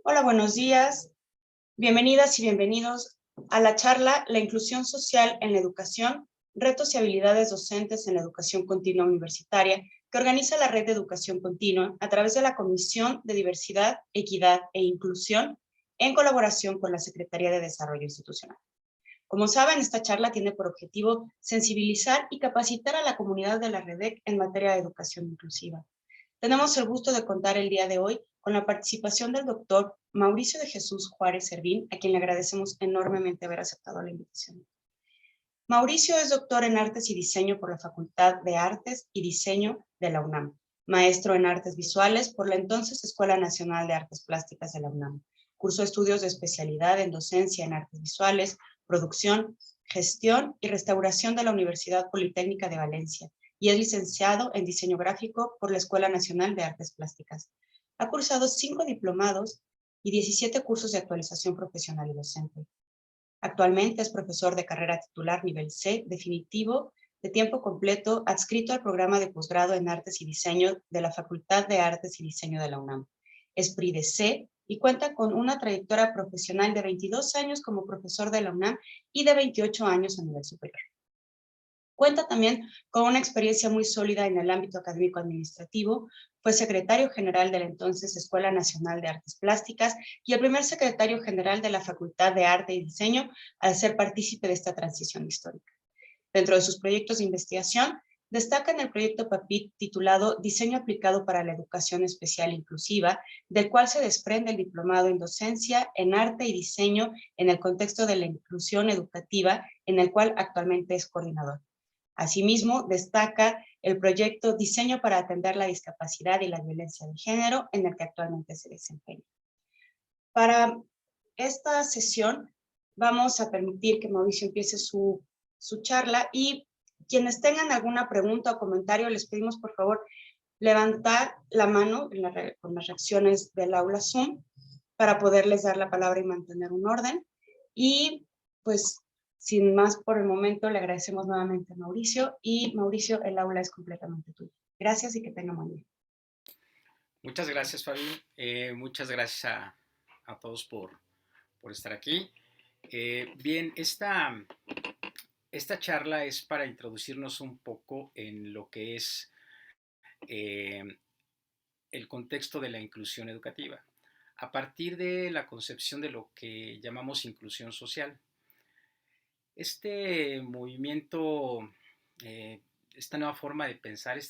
Hola, buenos días. Bienvenidas y bienvenidos a la charla La inclusión social en la educación, retos y habilidades docentes en la educación continua universitaria, que organiza la Red de Educación Continua a través de la Comisión de Diversidad, Equidad e Inclusión, en colaboración con la Secretaría de Desarrollo Institucional. Como saben, esta charla tiene por objetivo sensibilizar y capacitar a la comunidad de la REDEC en materia de educación inclusiva. Tenemos el gusto de contar el día de hoy con la participación del doctor Mauricio de Jesús Juárez Servín, a quien le agradecemos enormemente haber aceptado la invitación. Mauricio es doctor en Artes y Diseño por la Facultad de Artes y Diseño de la UNAM, maestro en Artes Visuales por la entonces Escuela Nacional de Artes Plásticas de la UNAM. Cursó estudios de especialidad en docencia en artes visuales, producción, gestión y restauración de la Universidad Politécnica de Valencia y es licenciado en diseño gráfico por la Escuela Nacional de Artes Plásticas. Ha cursado 5 diplomados y 17 cursos de actualización profesional y docente. Actualmente es profesor de carrera titular nivel C, definitivo, de tiempo completo, adscrito al programa de posgrado en Artes y Diseño de la Facultad de Artes y Diseño de la UNAM. Es PRI de C y cuenta con una trayectoria profesional de 22 años como profesor de la UNAM y de 28 años a nivel superior. Cuenta también con una experiencia muy sólida en el ámbito académico administrativo. Fue secretario general de la entonces Escuela Nacional de Artes Plásticas y el primer secretario general de la Facultad de Arte y Diseño al ser partícipe de esta transición histórica. Dentro de sus proyectos de investigación, destacan el proyecto PAPIT titulado Diseño aplicado para la educación especial inclusiva, del cual se desprende el diplomado en docencia en arte y diseño en el contexto de la inclusión educativa, en el cual actualmente es coordinador. Asimismo, destaca el proyecto Diseño para atender la discapacidad y la violencia de género, en el que actualmente se desempeña. Para esta sesión, vamos a permitir que Mauricio empiece su charla y quienes tengan alguna pregunta o comentario, les pedimos por favor levantar la mano con las reacciones del aula Zoom para poderles dar la palabra y mantener un orden. Y pues sin más por el momento, le agradecemos nuevamente a Mauricio y Mauricio, el aula es completamente tuyo. Gracias y que tenga buen día. Muchas gracias, Fabi. Muchas gracias a todos por estar aquí. Bien, esta charla es para introducirnos un poco en lo que es eh, el contexto de la inclusión educativa, a partir de la concepción de lo que llamamos inclusión social. Este movimiento, esta nueva forma de pensar,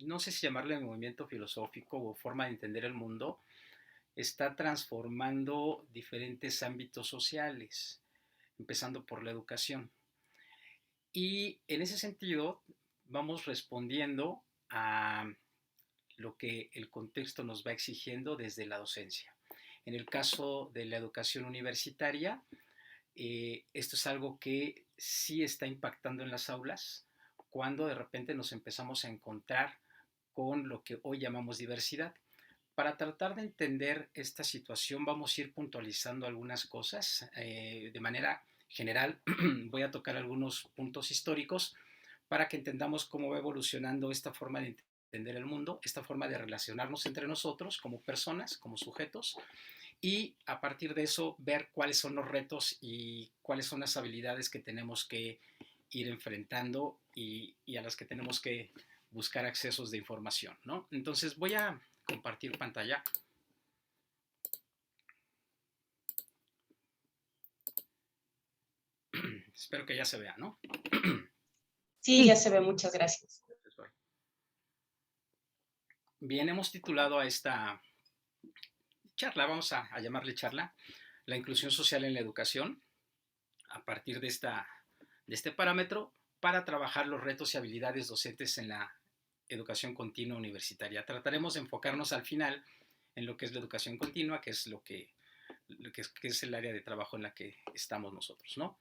no sé si llamarle movimiento filosófico o forma de entender el mundo, está transformando diferentes ámbitos sociales, empezando por la educación. Y en ese sentido, vamos respondiendo a lo que el contexto nos va exigiendo desde la docencia. En el caso de la educación universitaria, esto es algo que sí está impactando en las aulas cuando de repente nos empezamos a encontrar con lo que hoy llamamos diversidad. Para tratar de entender esta situación vamos a ir puntualizando algunas cosas. De manera general voy a tocar algunos puntos históricos para que entendamos cómo va evolucionando esta forma de entender el mundo, esta forma de relacionarnos entre nosotros como personas, como sujetos, y a partir de eso ver cuáles son los retos y cuáles son las habilidades que tenemos que ir enfrentando y a las que tenemos que buscar accesos de información, ¿no? Entonces voy a compartir pantalla. Espero que ya se vea, ¿no? Sí, ya se ve, muchas gracias. Bien, hemos titulado a esta charla, vamos a llamarle charla, la inclusión social en la educación, a partir de este parámetro, para trabajar los retos y habilidades docentes en la educación continua universitaria. Trataremos de enfocarnos al final en lo que es la educación continua, que es que es el área de trabajo en la que estamos nosotros, ¿no?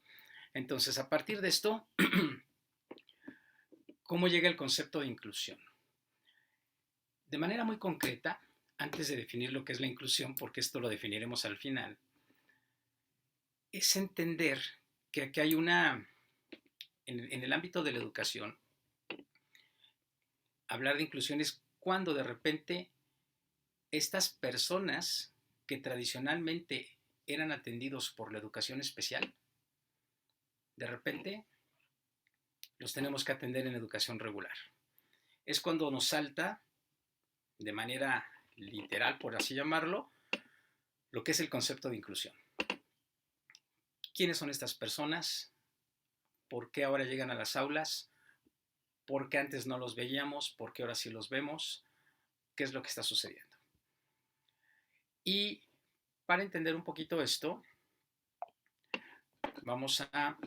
Entonces, a partir de esto, ¿cómo llega el concepto de inclusión? De manera muy concreta, antes de definir lo que es la inclusión, porque esto lo definiremos al final, es entender que aquí hay en el ámbito de la educación, hablar de inclusión es cuando de repente estas personas que tradicionalmente eran atendidos por la educación especial, de repente los tenemos que atender en educación regular. Es cuando nos salta, de manera literal, por así llamarlo, lo que es el concepto de inclusión. ¿Quiénes son estas personas? ¿Por qué ahora llegan a las aulas? ¿Por qué antes no los veíamos? ¿Por qué ahora sí los vemos? ¿Qué es lo que está sucediendo? Y para entender un poquito esto, vamos a...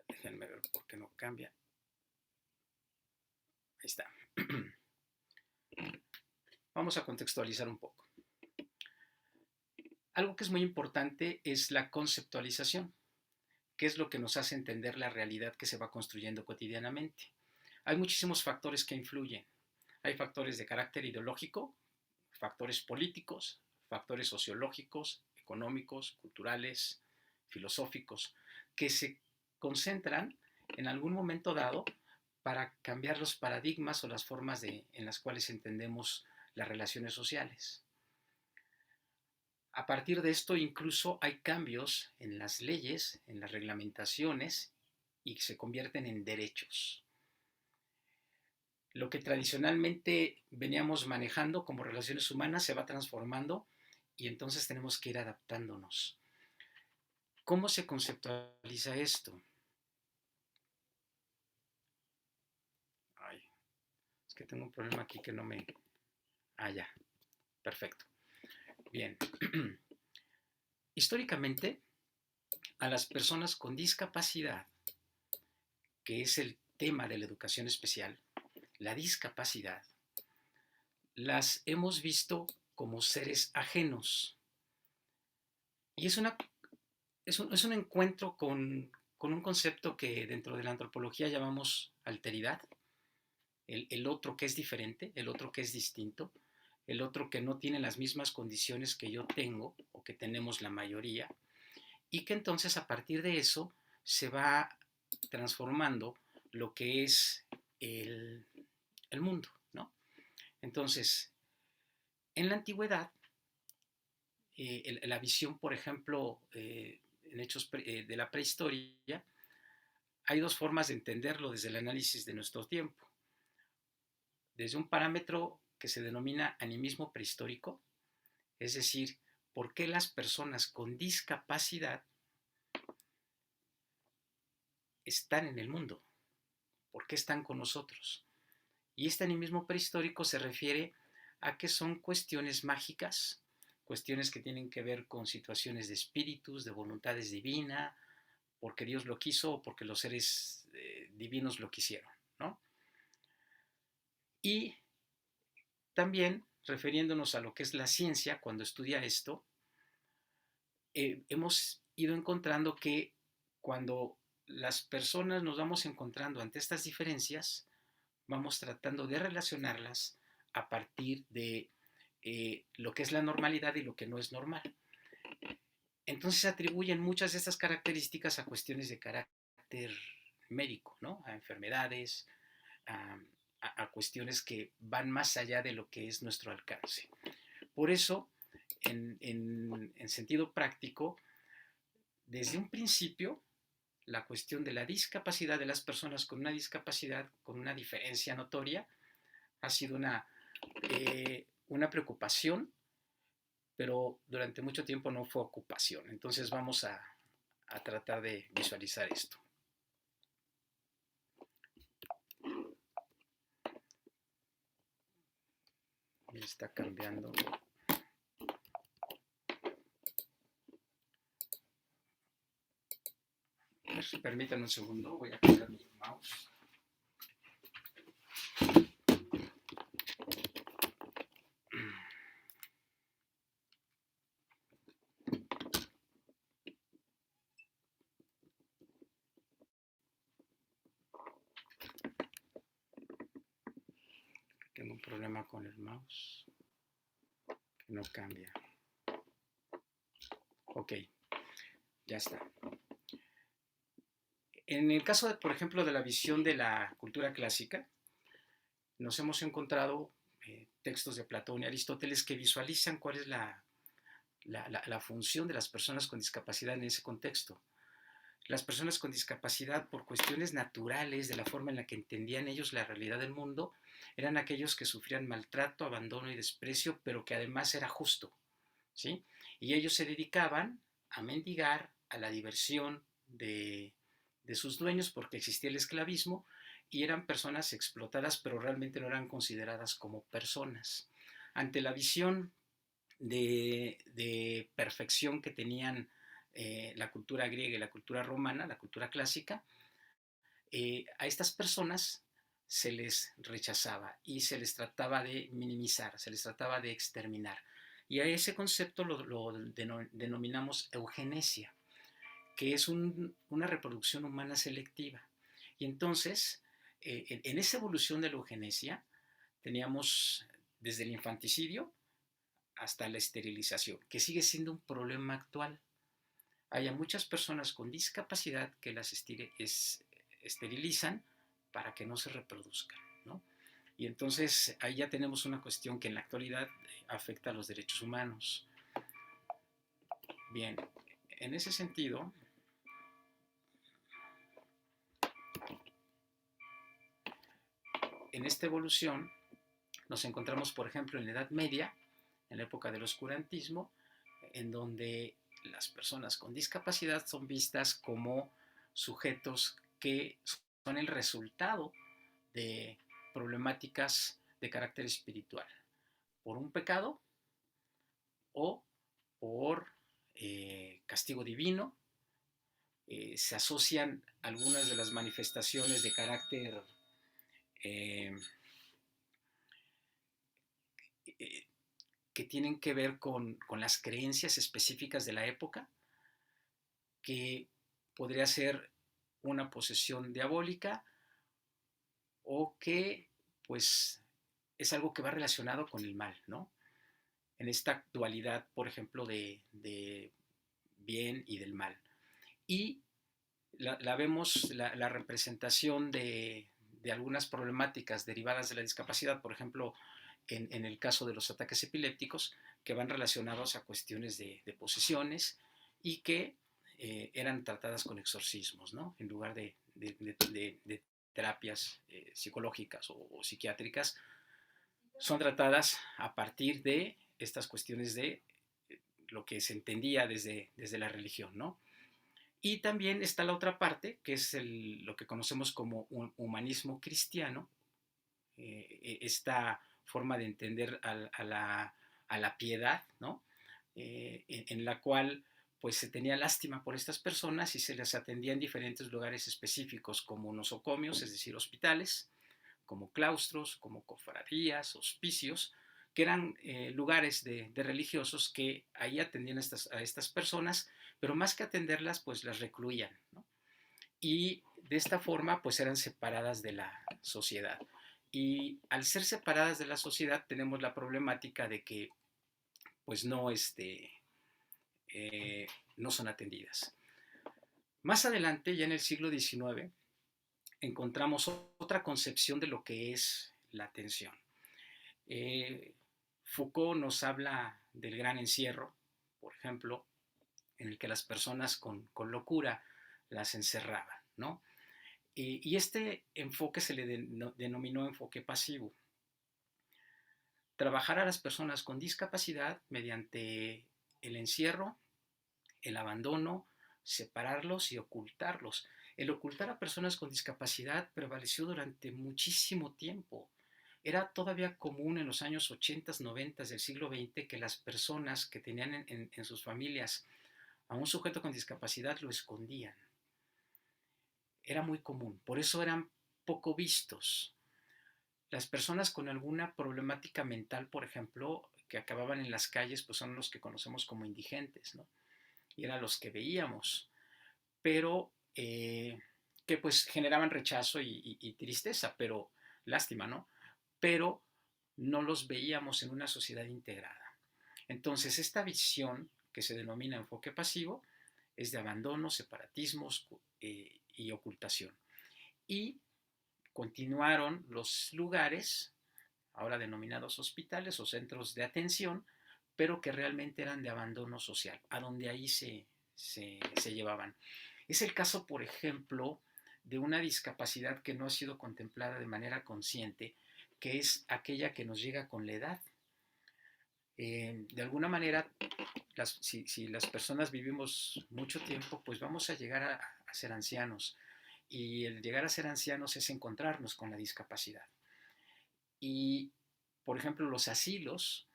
Déjenme ver por qué no cambia. Ahí está. Vamos a contextualizar un poco. Algo que es muy importante es la conceptualización, que es lo que nos hace entender la realidad que se va construyendo cotidianamente. Hay muchísimos factores que influyen. Hay factores de carácter ideológico, factores políticos, factores sociológicos, económicos, culturales, filosóficos, que se concentran en algún momento dado para cambiar los paradigmas o las formas en las cuales entendemos las relaciones sociales. A partir de esto incluso hay cambios en las leyes, en las reglamentaciones y se convierten en derechos. Lo que tradicionalmente veníamos manejando como relaciones humanas se va transformando y entonces tenemos que ir adaptándonos. ¿Cómo se conceptualiza esto? Ay, es que tengo un problema aquí que no me... Ah, ya. Perfecto. Bien. Históricamente, a las personas con discapacidad, que es el tema de la educación especial, la discapacidad, las hemos visto como seres ajenos. Y es un encuentro con un concepto que dentro de la antropología llamamos alteridad, el otro que es diferente, el otro que es distinto, el otro que no tiene las mismas condiciones que yo tengo o que tenemos la mayoría, y que entonces a partir de eso se va transformando lo que es el mundo, ¿no? Entonces, en la antigüedad, la visión, por ejemplo, en hechos de la prehistoria, hay dos formas de entenderlo desde el análisis de nuestro tiempo. Desde un parámetro que se denomina animismo prehistórico, es decir, por qué las personas con discapacidad están en el mundo, por qué están con nosotros. Y este animismo prehistórico se refiere a que son cuestiones mágicas, cuestiones que tienen que ver con situaciones de espíritus, de voluntades divinas, porque Dios lo quiso o porque los seres divinos lo quisieron, ¿no? Y también, refiriéndonos a lo que es la ciencia, cuando estudia esto, hemos ido encontrando que cuando las personas nos vamos encontrando ante estas diferencias, vamos tratando de relacionarlas a partir de lo que es la normalidad y lo que no es normal. Entonces se atribuyen muchas de estas características a cuestiones de carácter médico, ¿no? A enfermedades, a cuestiones que van más allá de lo que es nuestro alcance. Por eso, en sentido práctico, desde un principio, la cuestión de la discapacidad de las personas con una discapacidad, con una diferencia notoria, ha sido una preocupación, pero durante mucho tiempo no fue ocupación. Entonces vamos a tratar de visualizar esto. Me está cambiando. Permítanme un segundo, voy a cambiar mi mouse. Tengo un problema con el mouse que no cambia. Ok, ya está. En el caso, por ejemplo, de la visión de la cultura clásica, nos hemos encontrado textos de Platón y Aristóteles que visualizan cuál es la función de las personas con discapacidad en ese contexto. Las personas con discapacidad, por cuestiones naturales, de la forma en la que entendían ellos la realidad del mundo, eran aquellos que sufrían maltrato, abandono y desprecio, pero que además era justo, ¿sí? Y ellos se dedicaban a mendigar, a la diversión de sus dueños, porque existía el esclavismo, y eran personas explotadas, pero realmente no eran consideradas como personas. Ante la visión de perfección que tenían la cultura griega y la cultura romana, la cultura clásica, a estas personas se les rechazaba y se les trataba de minimizar, se les trataba de exterminar. Y a ese concepto lo denominamos eugenesia, que es una reproducción humana selectiva. Y entonces, en esa evolución de la eugenesia, teníamos desde el infanticidio hasta la esterilización, que sigue siendo un problema actual. Hay muchas personas con discapacidad que las esterilizan para que no se reproduzcan, ¿no? Y entonces ahí ya tenemos una cuestión que en la actualidad afecta a los derechos humanos. Bien, en ese sentido, en esta evolución nos encontramos, por ejemplo, en la Edad Media, en la época del oscurantismo, en donde las personas con discapacidad son vistas como sujetos que son el resultado de problemáticas de carácter espiritual, por un pecado o por castigo divino. Se asocian algunas de las manifestaciones de carácter eh, eh, que tienen que ver con las creencias específicas de la época, que podría ser una posesión diabólica o que pues es algo que va relacionado con el mal, ¿no? En esta dualidad, por ejemplo, de bien y del mal. Y la vemos, la representación de algunas problemáticas derivadas de la discapacidad, por ejemplo, en el caso de los ataques epilépticos, que van relacionados a cuestiones de posesiones y que eran tratadas con exorcismos, ¿no? En lugar de terapias psicológicas o psiquiátricas, son tratadas a partir de estas cuestiones de lo que se entendía desde la religión, ¿no? Y también está la otra parte, que es lo que conocemos como un humanismo cristiano, esta forma de entender a la piedad, ¿no? En la cual pues se tenía lástima por estas personas y se les atendía en diferentes lugares específicos como nosocomios, es decir, hospitales, como claustros, como cofradías, hospicios, que eran lugares de religiosos que ahí atendían a estas personas, pero más que atenderlas, pues las recluían, ¿no? Y de esta forma, pues eran separadas de la sociedad. Y al ser separadas de la sociedad, tenemos la problemática de que, pues no son atendidas. Más adelante, ya en el siglo XIX, encontramos otra concepción de lo que es la atención. Foucault nos habla del gran encierro, por ejemplo, en el que las personas con locura las encerraban, ¿no? Y este enfoque se le denominó enfoque pasivo. Trabajar a las personas con discapacidad mediante el encierro, el abandono, separarlos y ocultarlos. El ocultar a personas con discapacidad prevaleció durante muchísimo tiempo. Era todavía común en los años 80, 90 del siglo XX que las personas que tenían en sus familias a un sujeto con discapacidad lo escondían. Era muy común, por eso eran poco vistos. Las personas con alguna problemática mental, por ejemplo, que acababan en las calles, pues son los que conocemos como indigentes, ¿no? Y eran los que veíamos, pero que pues generaban rechazo y tristeza, pero lástima, ¿no? Pero no los veíamos en una sociedad integrada. Entonces, esta visión que se denomina enfoque pasivo es de abandono, separatismos y ocultación. Y continuaron los lugares ahora denominados hospitales o centros de atención, pero que realmente eran de abandono social, a donde ahí se llevaban. Es el caso, por ejemplo, de una discapacidad que no ha sido contemplada de manera consciente, que es aquella que nos llega con la edad. De alguna manera, si las personas vivimos mucho tiempo, pues vamos a llegar a ser ancianos. Y el llegar a ser ancianos es encontrarnos con la discapacidad. Y, por ejemplo, los asilos,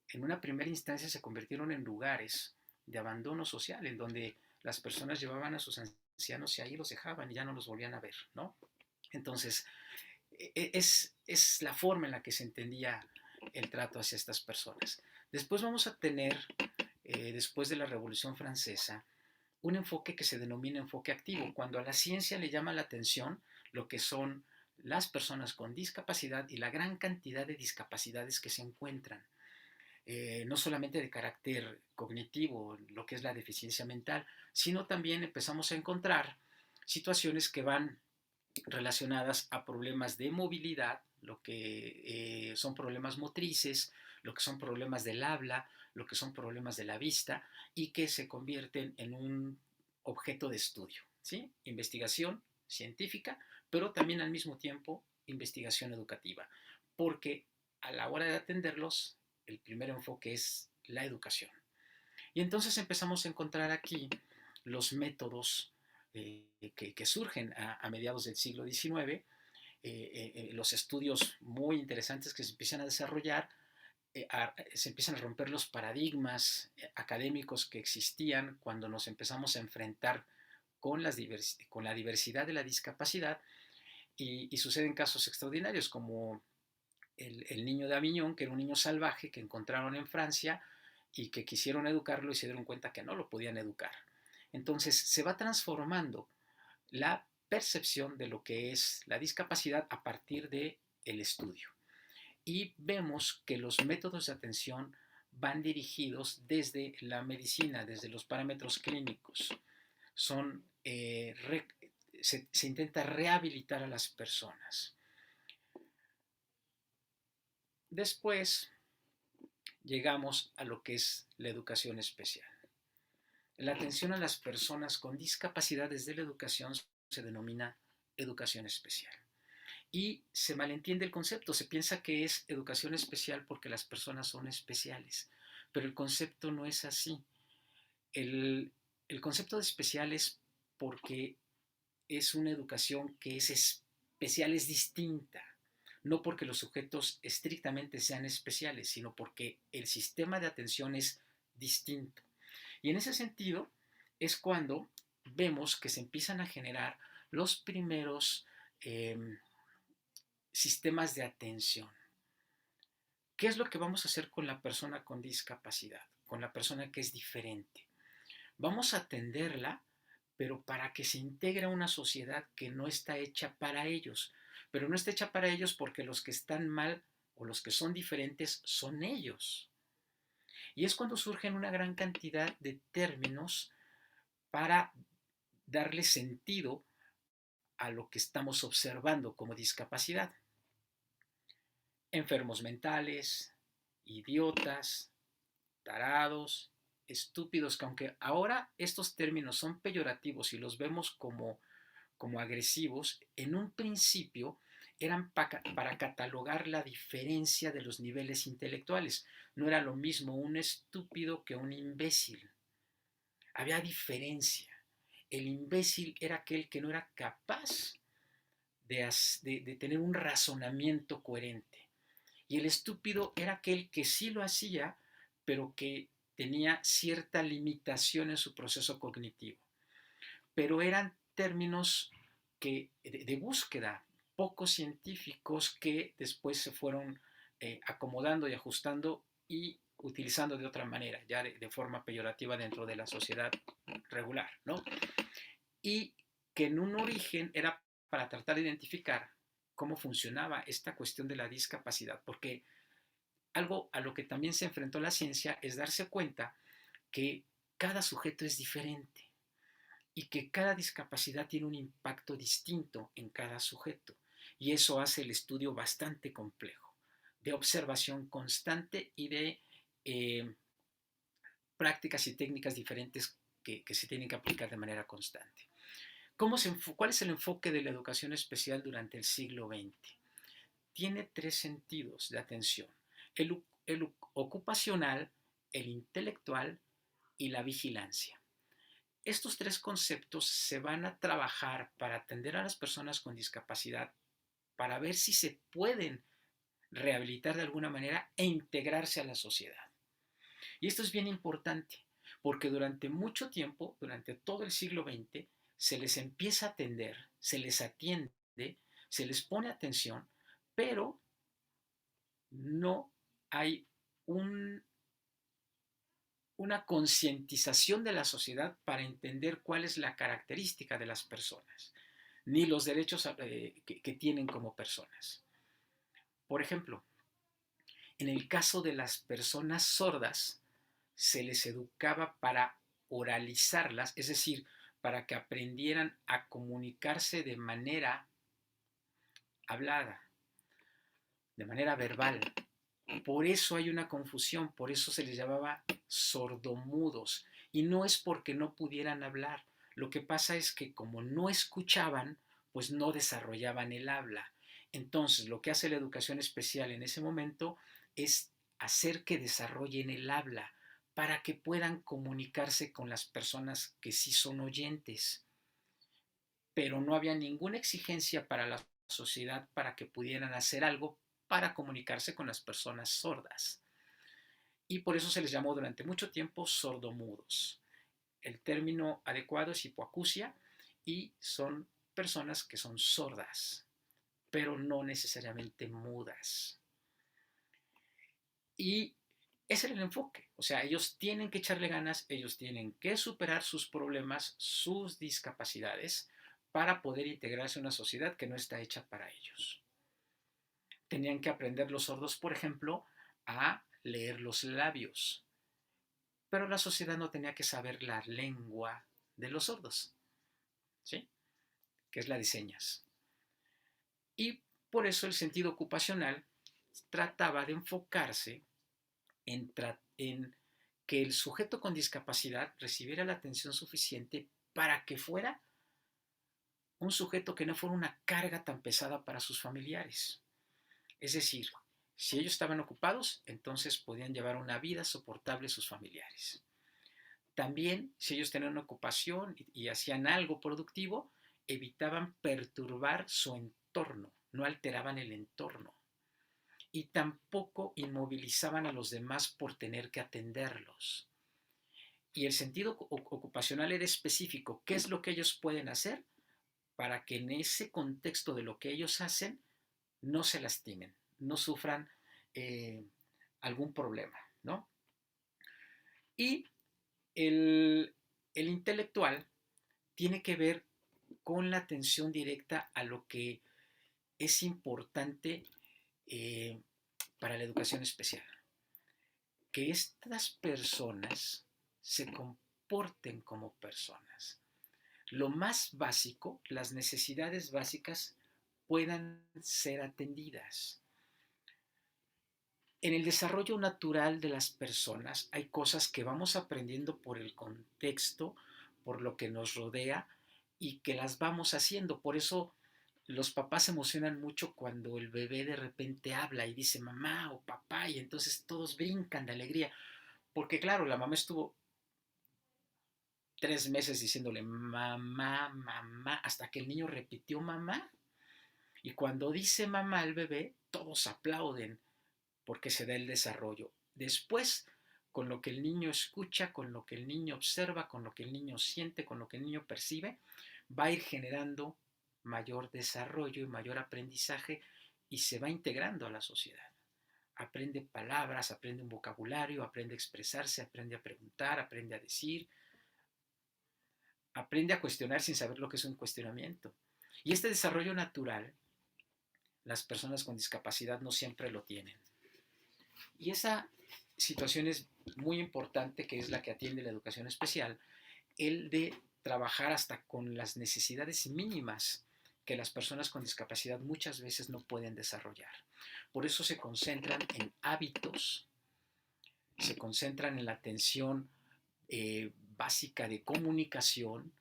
en una primera instancia se convirtieron en lugares de abandono social, en donde las personas llevaban a sus ancianos y ahí los dejaban y ya no los volvían a ver, ¿no? Entonces, es la forma en la que se entendía el trato hacia estas personas. Después vamos a tener, después de la Revolución Francesa, un enfoque que se denomina enfoque activo, cuando a la ciencia le llama la atención lo que son las personas con discapacidad y la gran cantidad de discapacidades que se encuentran. No solamente de carácter cognitivo, lo que es la deficiencia mental, sino también empezamos a encontrar situaciones que van relacionadas a problemas de movilidad, lo que son problemas motrices, lo que son problemas del habla, lo que son problemas de la vista y que se convierten en un objeto de estudio, ¿sí? Investigación científica, pero también al mismo tiempo investigación educativa, porque a la hora de atenderlos, el primer enfoque es la educación. Y entonces empezamos a encontrar aquí los métodos que surgen a mediados del siglo XIX, los estudios muy interesantes que se empiezan a desarrollar, se empiezan a romper los paradigmas académicos que existían cuando nos empezamos a enfrentar con la diversidad de la discapacidad y suceden casos extraordinarios como el niño de Aviñón, que era un niño salvaje que encontraron en Francia y que quisieron educarlo y se dieron cuenta que no lo podían educar. Entonces se va transformando la percepción de lo que es la discapacidad a partir del estudio. Y vemos que los métodos de atención van dirigidos desde la medicina, desde los parámetros clínicos. Son, se intenta rehabilitar a las personas. Después llegamos a lo que es la educación especial. La atención a las personas con discapacidades de la educación se denomina educación especial. Y se malentiende el concepto, se piensa que es educación especial porque las personas son especiales, pero el concepto no es así. El concepto de especial es porque es una educación que es especial, es distinta, no porque los sujetos estrictamente sean especiales, sino porque el sistema de atención es distinto. Y en ese sentido es cuando vemos que se empiezan a generar los primeros sistemas de atención. ¿Qué es lo que vamos a hacer con la persona con discapacidad, con la persona que es diferente? Vamos a atenderla, pero para que se integre a una sociedad que no está hecha para ellos. Pero no está hecha para ellos porque los que están mal o los que son diferentes son ellos. Y es cuando surgen una gran cantidad de términos para darle sentido a lo que estamos observando como discapacidad. Enfermos mentales, idiotas, tarados, estúpidos, que aunque ahora estos términos son peyorativos y los vemos como agresivos, en un principio eran para catalogar la diferencia de los niveles intelectuales. No era lo mismo un estúpido que un imbécil. Había diferencia. El imbécil era aquel que no era capaz de tener un razonamiento coherente. Y el estúpido era aquel que sí lo hacía, pero que tenía cierta limitación en su proceso cognitivo. Pero eran términos de búsqueda, poco científicos, que después se fueron acomodando y ajustando y utilizando de otra manera, ya de forma peyorativa dentro de la sociedad regular, ¿no? Y que en un origen era para tratar de identificar cómo funcionaba esta cuestión de la discapacidad, porque algo a lo que también se enfrentó la ciencia es darse cuenta que cada sujeto es diferente y que cada discapacidad tiene un impacto distinto en cada sujeto. Y eso hace el estudio bastante complejo. de observación constante y de prácticas y técnicas diferentes que se tienen que aplicar de manera constante. ¿Cuál es el enfoque de la educación especial durante el siglo XX? Tiene tres sentidos de atención: el ocupacional, el intelectual y la vigilancia. Estos tres conceptos se van a trabajar para atender a las personas con discapacidad, para ver si se pueden rehabilitar de alguna manera e integrarse a la sociedad. Y esto es bien importante, porque durante mucho tiempo, durante todo el siglo XX, se les empieza a atender, se les atiende, se les pone atención, pero no hay un, una concientización de la sociedad para entender cuál es la característica de las personas, ni los derechos que tienen como personas. Por ejemplo, en el caso de las personas sordas, se les educaba para oralizarlas, es decir, para que aprendieran a comunicarse de manera hablada, de manera verbal. Por eso hay una confusión, por eso se les llamaba sordomudos. Y no es porque no pudieran hablar. Lo que pasa es que como no escuchaban, pues no desarrollaban el habla. Entonces, lo que hace la educación especial en ese momento es hacer que desarrollen el habla para que puedan comunicarse con las personas que sí son oyentes. Pero no había ninguna exigencia para la sociedad para que pudieran hacer algo para comunicarse con las personas sordas. Y por eso se les llamó durante mucho tiempo sordomudos. El término adecuado es hipoacusia y son personas que son sordas, pero no necesariamente mudas. Y ese era el enfoque. O sea, ellos tienen que echarle ganas, ellos tienen que superar sus problemas, sus discapacidades, para poder integrarse a una sociedad que no está hecha para ellos. Tenían que aprender los sordos, por ejemplo, a leer los labios. Pero la sociedad no tenía que saber la lengua de los sordos, ¿sí? Que es la de señas. Y por eso el sentido ocupacional trataba de enfocarse en que el sujeto con discapacidad recibiera la atención suficiente para que fuera un sujeto que no fuera una carga tan pesada para sus familiares. Es decir, si ellos estaban ocupados, entonces podían llevar una vida soportable sus familiares. También, si ellos tenían una ocupación y hacían algo productivo, evitaban perturbar su entorno, no alteraban el entorno. Y tampoco inmovilizaban a los demás por tener que atenderlos. Y el sentido ocupacional era específico. ¿Qué es lo que ellos pueden hacer para que en ese contexto de lo que ellos hacen no se lastimen, no sufran algún problema, ¿no? Y el intelectual tiene que ver con la atención directa a lo que es importante para la educación especial. Que estas personas se comporten como personas. Lo más básico, las necesidades básicas puedan ser atendidas. En el desarrollo natural de las personas hay cosas que vamos aprendiendo por el contexto, por lo que nos rodea y que las vamos haciendo. Por eso los papás se emocionan mucho cuando el bebé de repente habla y dice mamá o papá y entonces todos brincan de alegría. Porque claro, la mamá estuvo 3 meses diciéndole mamá, mamá, hasta que el niño repitió mamá. Y cuando dice mamá el bebé, todos aplauden porque se da el desarrollo. Después, con lo que el niño escucha, con lo que el niño observa, con lo que el niño siente, con lo que el niño percibe, va a ir generando mayor desarrollo y mayor aprendizaje y se va integrando a la sociedad. Aprende palabras, aprende un vocabulario, aprende a expresarse, aprende a preguntar, aprende a decir, aprende a cuestionar sin saber lo que es un cuestionamiento. Y este desarrollo natural, las personas con discapacidad no siempre lo tienen. Y esa situación es muy importante, que es la que atiende la educación especial, el de trabajar hasta con las necesidades mínimas que las personas con discapacidad muchas veces no pueden desarrollar. Por eso se concentran en hábitos, se concentran en la atención básica de comunicación,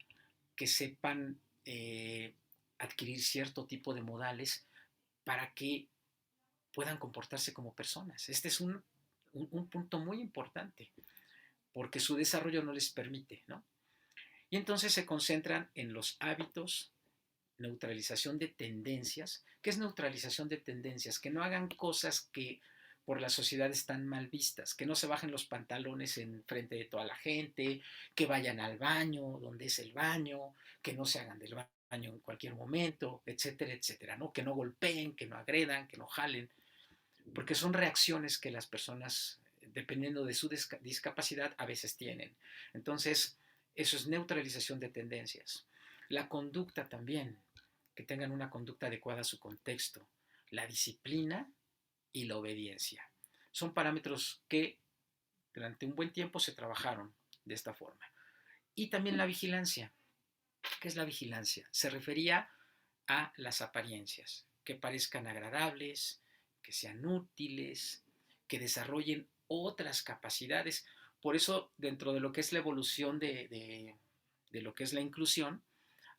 que sepan adquirir cierto tipo de modales para que puedan comportarse como personas. Este es un punto muy importante, porque su desarrollo no les permite, ¿no? Y entonces se concentran en los hábitos, neutralización de tendencias. ¿Qué es neutralización de tendencias? Que no hagan cosas que por la sociedad están mal vistas, que no se bajen los pantalones en frente de toda la gente, que vayan al baño, donde es el baño, que no se hagan del baño en cualquier momento, etcétera, etcétera, ¿no? Que no golpeen, que no agredan, que no jalen, porque son reacciones que las personas, dependiendo de su discapacidad, a veces tienen. Entonces, eso es neutralización de tendencias. La conducta también, que tengan una conducta adecuada a su contexto. La disciplina y la obediencia. Son parámetros que durante un buen tiempo se trabajaron de esta forma. Y también la vigilancia. ¿Qué es la vigilancia? Se refería a las apariencias, que parezcan agradables, que sean útiles, que desarrollen otras capacidades. Por eso, dentro de lo que es la evolución de lo que es la inclusión,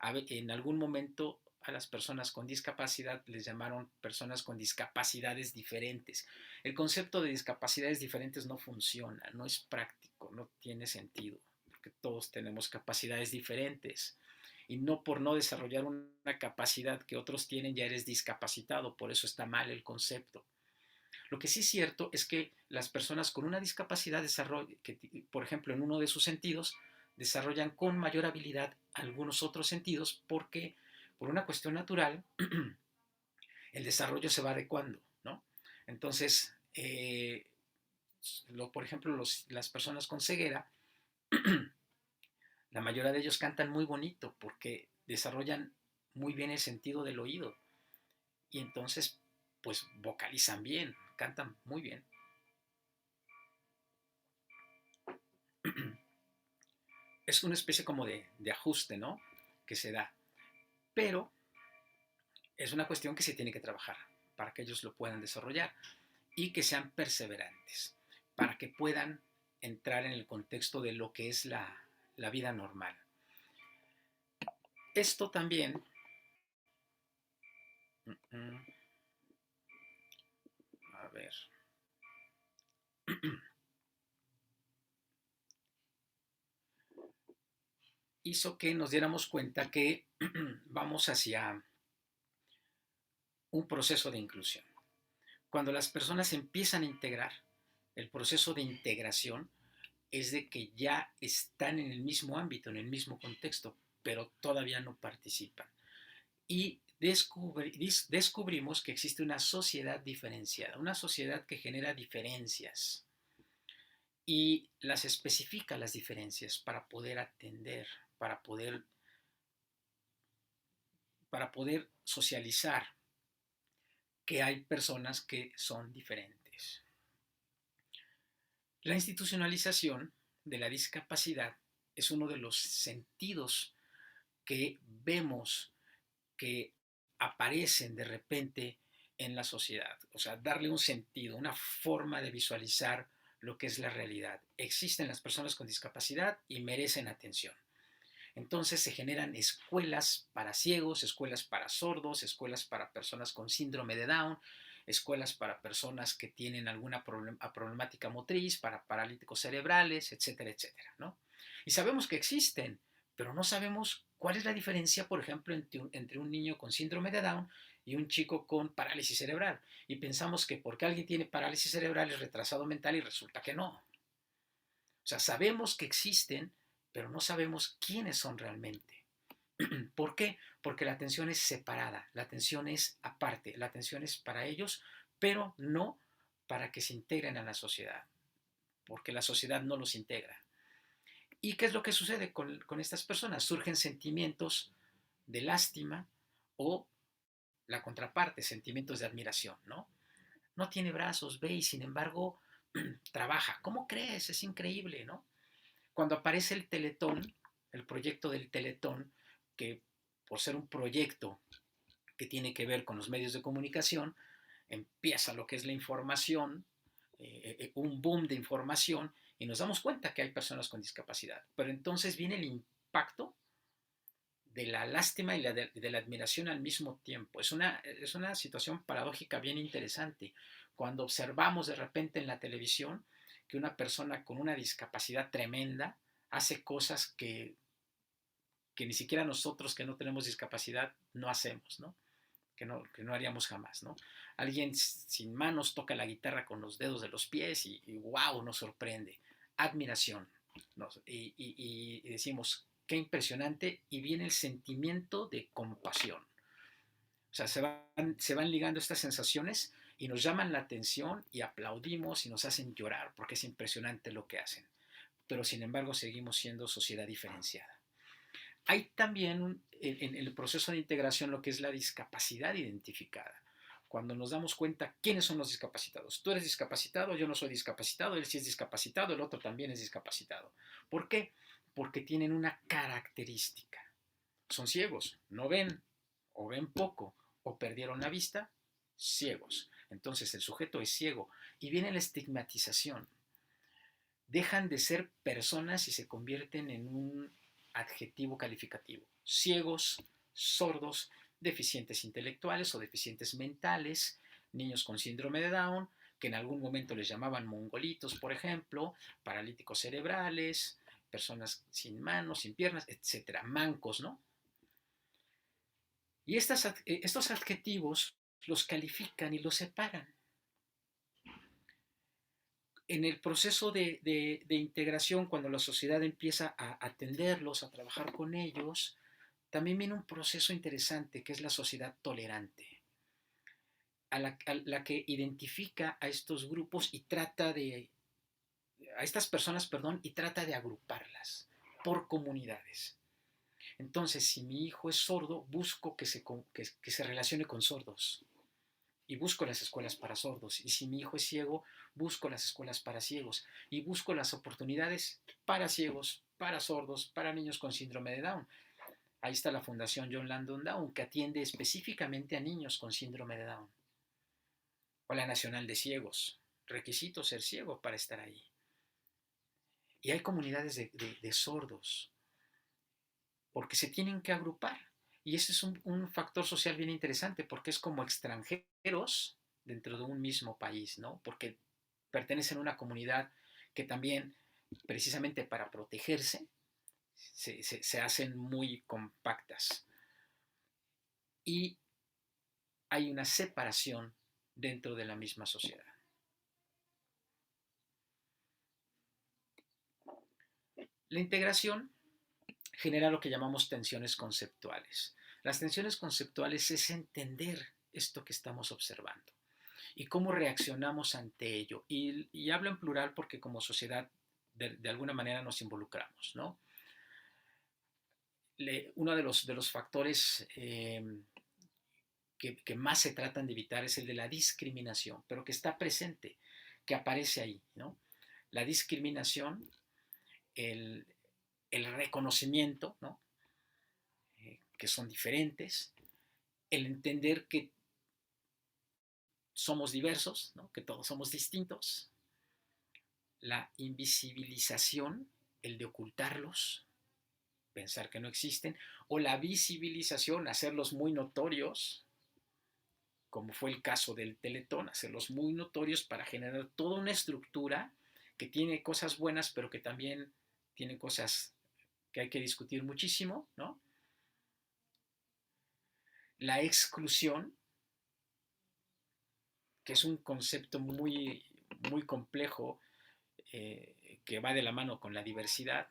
en algún momento a las personas con discapacidad les llamaron personas con discapacidades diferentes. El concepto de discapacidades diferentes no funciona, no es práctico, no tiene sentido, porque todos tenemos capacidades diferentes. Y no por no desarrollar una capacidad que otros tienen ya eres discapacitado, por eso está mal el concepto. Lo que sí es cierto es que las personas con una discapacidad desarrollan, que, por ejemplo, en uno de sus sentidos, desarrollan con mayor habilidad algunos otros sentidos porque por una cuestión natural el desarrollo se va adecuando, ¿no? Entonces, por ejemplo, las personas con ceguera, la mayoría de ellos cantan muy bonito porque desarrollan muy bien el sentido del oído y entonces, pues vocalizan bien, cantan muy bien. Es una especie como de ajuste, ¿no? Que se da. Pero es una cuestión que se tiene que trabajar para que ellos lo puedan desarrollar y que sean perseverantes, para que puedan entrar en el contexto de lo que es la vida normal. Esto también a ver. Hizo que nos diéramos cuenta que vamos hacia un proceso de inclusión. Cuando las personas empiezan a integrar, el proceso de integración es de que ya están en el mismo ámbito, en el mismo contexto, pero todavía no participan. Y descubrimos que existe una sociedad diferenciada, una sociedad que genera diferencias y las especifica las diferencias para poder atender, para poder, para poder socializar que hay personas que son diferentes. La institucionalización de la discapacidad es uno de los sentidos que vemos que aparecen de repente en la sociedad. O sea, darle un sentido, una forma de visualizar lo que es la realidad. Existen las personas con discapacidad y merecen atención. Entonces se generan escuelas para ciegos, escuelas para sordos, escuelas para personas con síndrome de Down, escuelas para personas que tienen alguna problemática motriz, para paralíticos cerebrales, etcétera, etcétera, ¿no? Y sabemos que existen, pero no sabemos cuál es la diferencia, por ejemplo, entre un niño con síndrome de Down y un chico con parálisis cerebral. Y pensamos que porque alguien tiene parálisis cerebral es retrasado mental y resulta que no. O sea, sabemos que existen, pero no sabemos quiénes son realmente. ¿Por qué? Porque la atención es separada, la atención es aparte, la atención es para ellos, pero no para que se integren a la sociedad, porque la sociedad no los integra. ¿Y qué es lo que sucede con estas personas? Surgen sentimientos de lástima o la contraparte, sentimientos de admiración, ¿no? No tiene brazos, ve y sin embargo trabaja. ¿Cómo crees? Es increíble, ¿no? Cuando aparece el Teletón, el proyecto del Teletón, que por ser un proyecto que tiene que ver con los medios de comunicación, empieza lo que es la información, un boom de información, y nos damos cuenta que hay personas con discapacidad. Pero entonces viene el impacto de la lástima y de la admiración al mismo tiempo. Es una situación paradójica bien interesante. Cuando observamos de repente en la televisión que una persona con una discapacidad tremenda hace cosas que ni siquiera nosotros que no tenemos discapacidad no hacemos, ¿no? Que no haríamos jamás, ¿no? Alguien sin manos toca la guitarra con los dedos de los pies y wow, nos sorprende. Admiración. Y decimos, qué impresionante, y viene el sentimiento de compasión. O sea, se van ligando estas sensaciones y nos llaman la atención y aplaudimos y nos hacen llorar porque es impresionante lo que hacen. Pero sin embargo seguimos siendo sociedad diferenciada. Hay también en el proceso de integración lo que es la discapacidad identificada. Cuando nos damos cuenta quiénes son los discapacitados. Tú eres discapacitado, yo no soy discapacitado, él sí es discapacitado, el otro también es discapacitado. ¿Por qué? Porque tienen una característica. Son ciegos, no ven, o ven poco, o perdieron la vista, ciegos. Entonces el sujeto es ciego y viene la estigmatización. Dejan de ser personas y se convierten en un adjetivo calificativo. Ciegos, sordos, deficientes intelectuales o deficientes mentales, niños con síndrome de Down, que en algún momento les llamaban mongolitos, por ejemplo, paralíticos cerebrales, personas sin manos, sin piernas, etcétera, mancos, ¿no? Y estos adjetivos los califican y los separan. En el proceso de integración, cuando la sociedad empieza a atenderlos, a trabajar con ellos, también viene un proceso interesante que es la sociedad tolerante, a la que identifica a estos grupos y trata de, a estas personas, perdón, y trata de agruparlas por comunidades. Entonces, si mi hijo es sordo, busco que se relacione con sordos y busco las escuelas para sordos. Y si mi hijo es ciego, busco las escuelas para ciegos y busco las oportunidades para ciegos, para sordos, para niños con síndrome de Down. Ahí está la Fundación John Landon Down, que atiende específicamente a niños con síndrome de Down. O la Nacional de Ciegos. Requisito ser ciego para estar ahí. Y hay comunidades de sordos, porque se tienen que agrupar. Y ese es un factor social bien interesante, porque es como extranjeros dentro de un mismo país, ¿no? Porque pertenecen a una comunidad que también, precisamente para protegerse, se hacen muy compactas. Y hay una separación dentro de la misma sociedad. La integración genera lo que llamamos tensiones conceptuales. Las tensiones conceptuales es entender esto que estamos observando y cómo reaccionamos ante ello. Y hablo en plural porque como sociedad de alguna manera nos involucramos, ¿no? Uno de los factores que más se tratan de evitar es el de la discriminación, pero que está presente, que aparece ahí, ¿no? La discriminación, el, el reconocimiento, ¿no? Que son diferentes, el entender que somos diversos, ¿no? Que todos somos distintos, la invisibilización, el de ocultarlos, pensar que no existen, o la visibilización, hacerlos muy notorios, como fue el caso del Teletón, hacerlos muy notorios para generar toda una estructura que tiene cosas buenas, pero que también tiene cosas que hay que discutir muchísimo, ¿no? La exclusión, que es un concepto muy complejo, que va de la mano con la diversidad.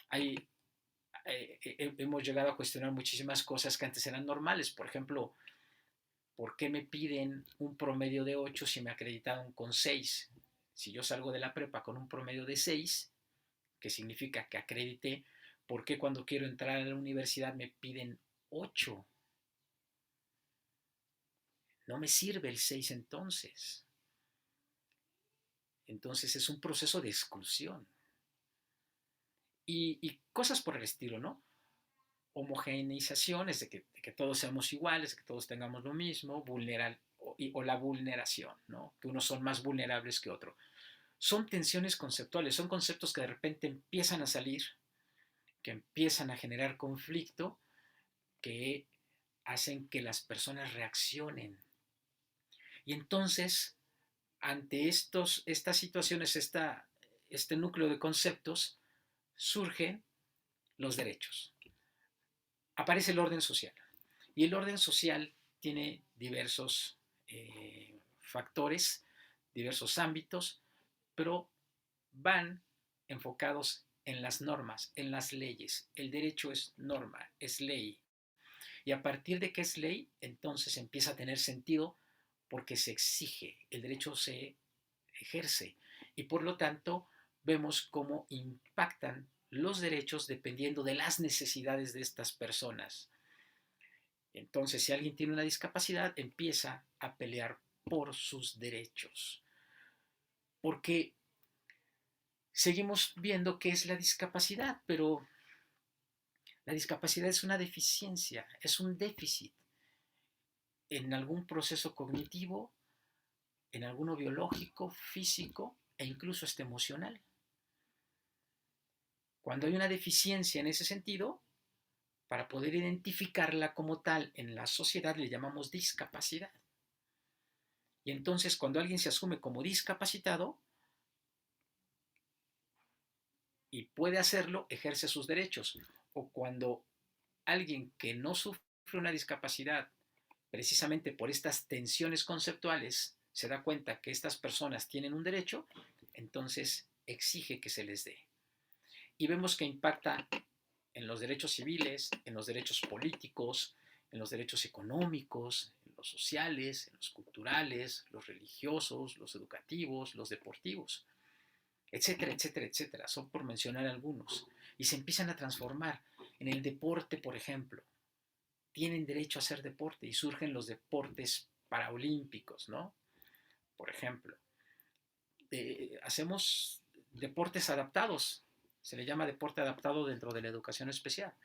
Hay, hemos llegado a cuestionar muchísimas cosas que antes eran normales. Por ejemplo, ¿por qué me piden un promedio de 8 si me acreditaron con 6? Si yo salgo de la prepa con un promedio de 6, que significa que acredité, ¿por qué cuando quiero entrar a la universidad me piden 8? No me sirve el 6 entonces. Entonces es un proceso de exclusión. Y cosas por el estilo, ¿no? homogeneización, es de que todos seamos iguales, de que todos tengamos lo mismo, o la vulneración, ¿no? Que unos son más vulnerables que otros. Son tensiones conceptuales, son conceptos que de repente empiezan a salir, que empiezan a generar conflicto, que hacen que las personas reaccionen. Y entonces, ante estas situaciones, este núcleo de conceptos, surgen los derechos. Aparece el orden social. Y el orden social tiene diversos factores, diversos ámbitos, pero van enfocados en las normas, en las leyes. El derecho es norma, es ley. Y a partir de que es ley, entonces empieza a tener sentido porque se exige, el derecho se ejerce. Y por lo tanto, vemos cómo impactan los derechos dependiendo de las necesidades de estas personas. Entonces, si alguien tiene una discapacidad, empieza a pelear por sus derechos. Porque seguimos viendo qué es la discapacidad, pero la discapacidad es una deficiencia, es un déficit en algún proceso cognitivo, en alguno biológico, físico e incluso hasta emocional. Cuando hay una deficiencia en ese sentido, para poder identificarla como tal en la sociedad le llamamos discapacidad. Y entonces cuando alguien se asume como discapacitado y puede hacerlo, ejerce sus derechos. O cuando alguien que no sufre una discapacidad, precisamente por estas tensiones conceptuales, se da cuenta que estas personas tienen un derecho, entonces exige que se les dé. Y vemos que impacta en los derechos civiles, en los derechos políticos, en los derechos económicos, en los sociales, en los culturales, los religiosos, los educativos, los deportivos, etcétera, etcétera, etcétera. Son por mencionar algunos. Y se empiezan a transformar. En el deporte, por ejemplo, tienen derecho a hacer deporte y surgen los deportes paraolímpicos, ¿no? Por ejemplo, hacemos deportes adaptados, se le llama deporte adaptado dentro de la educación especial,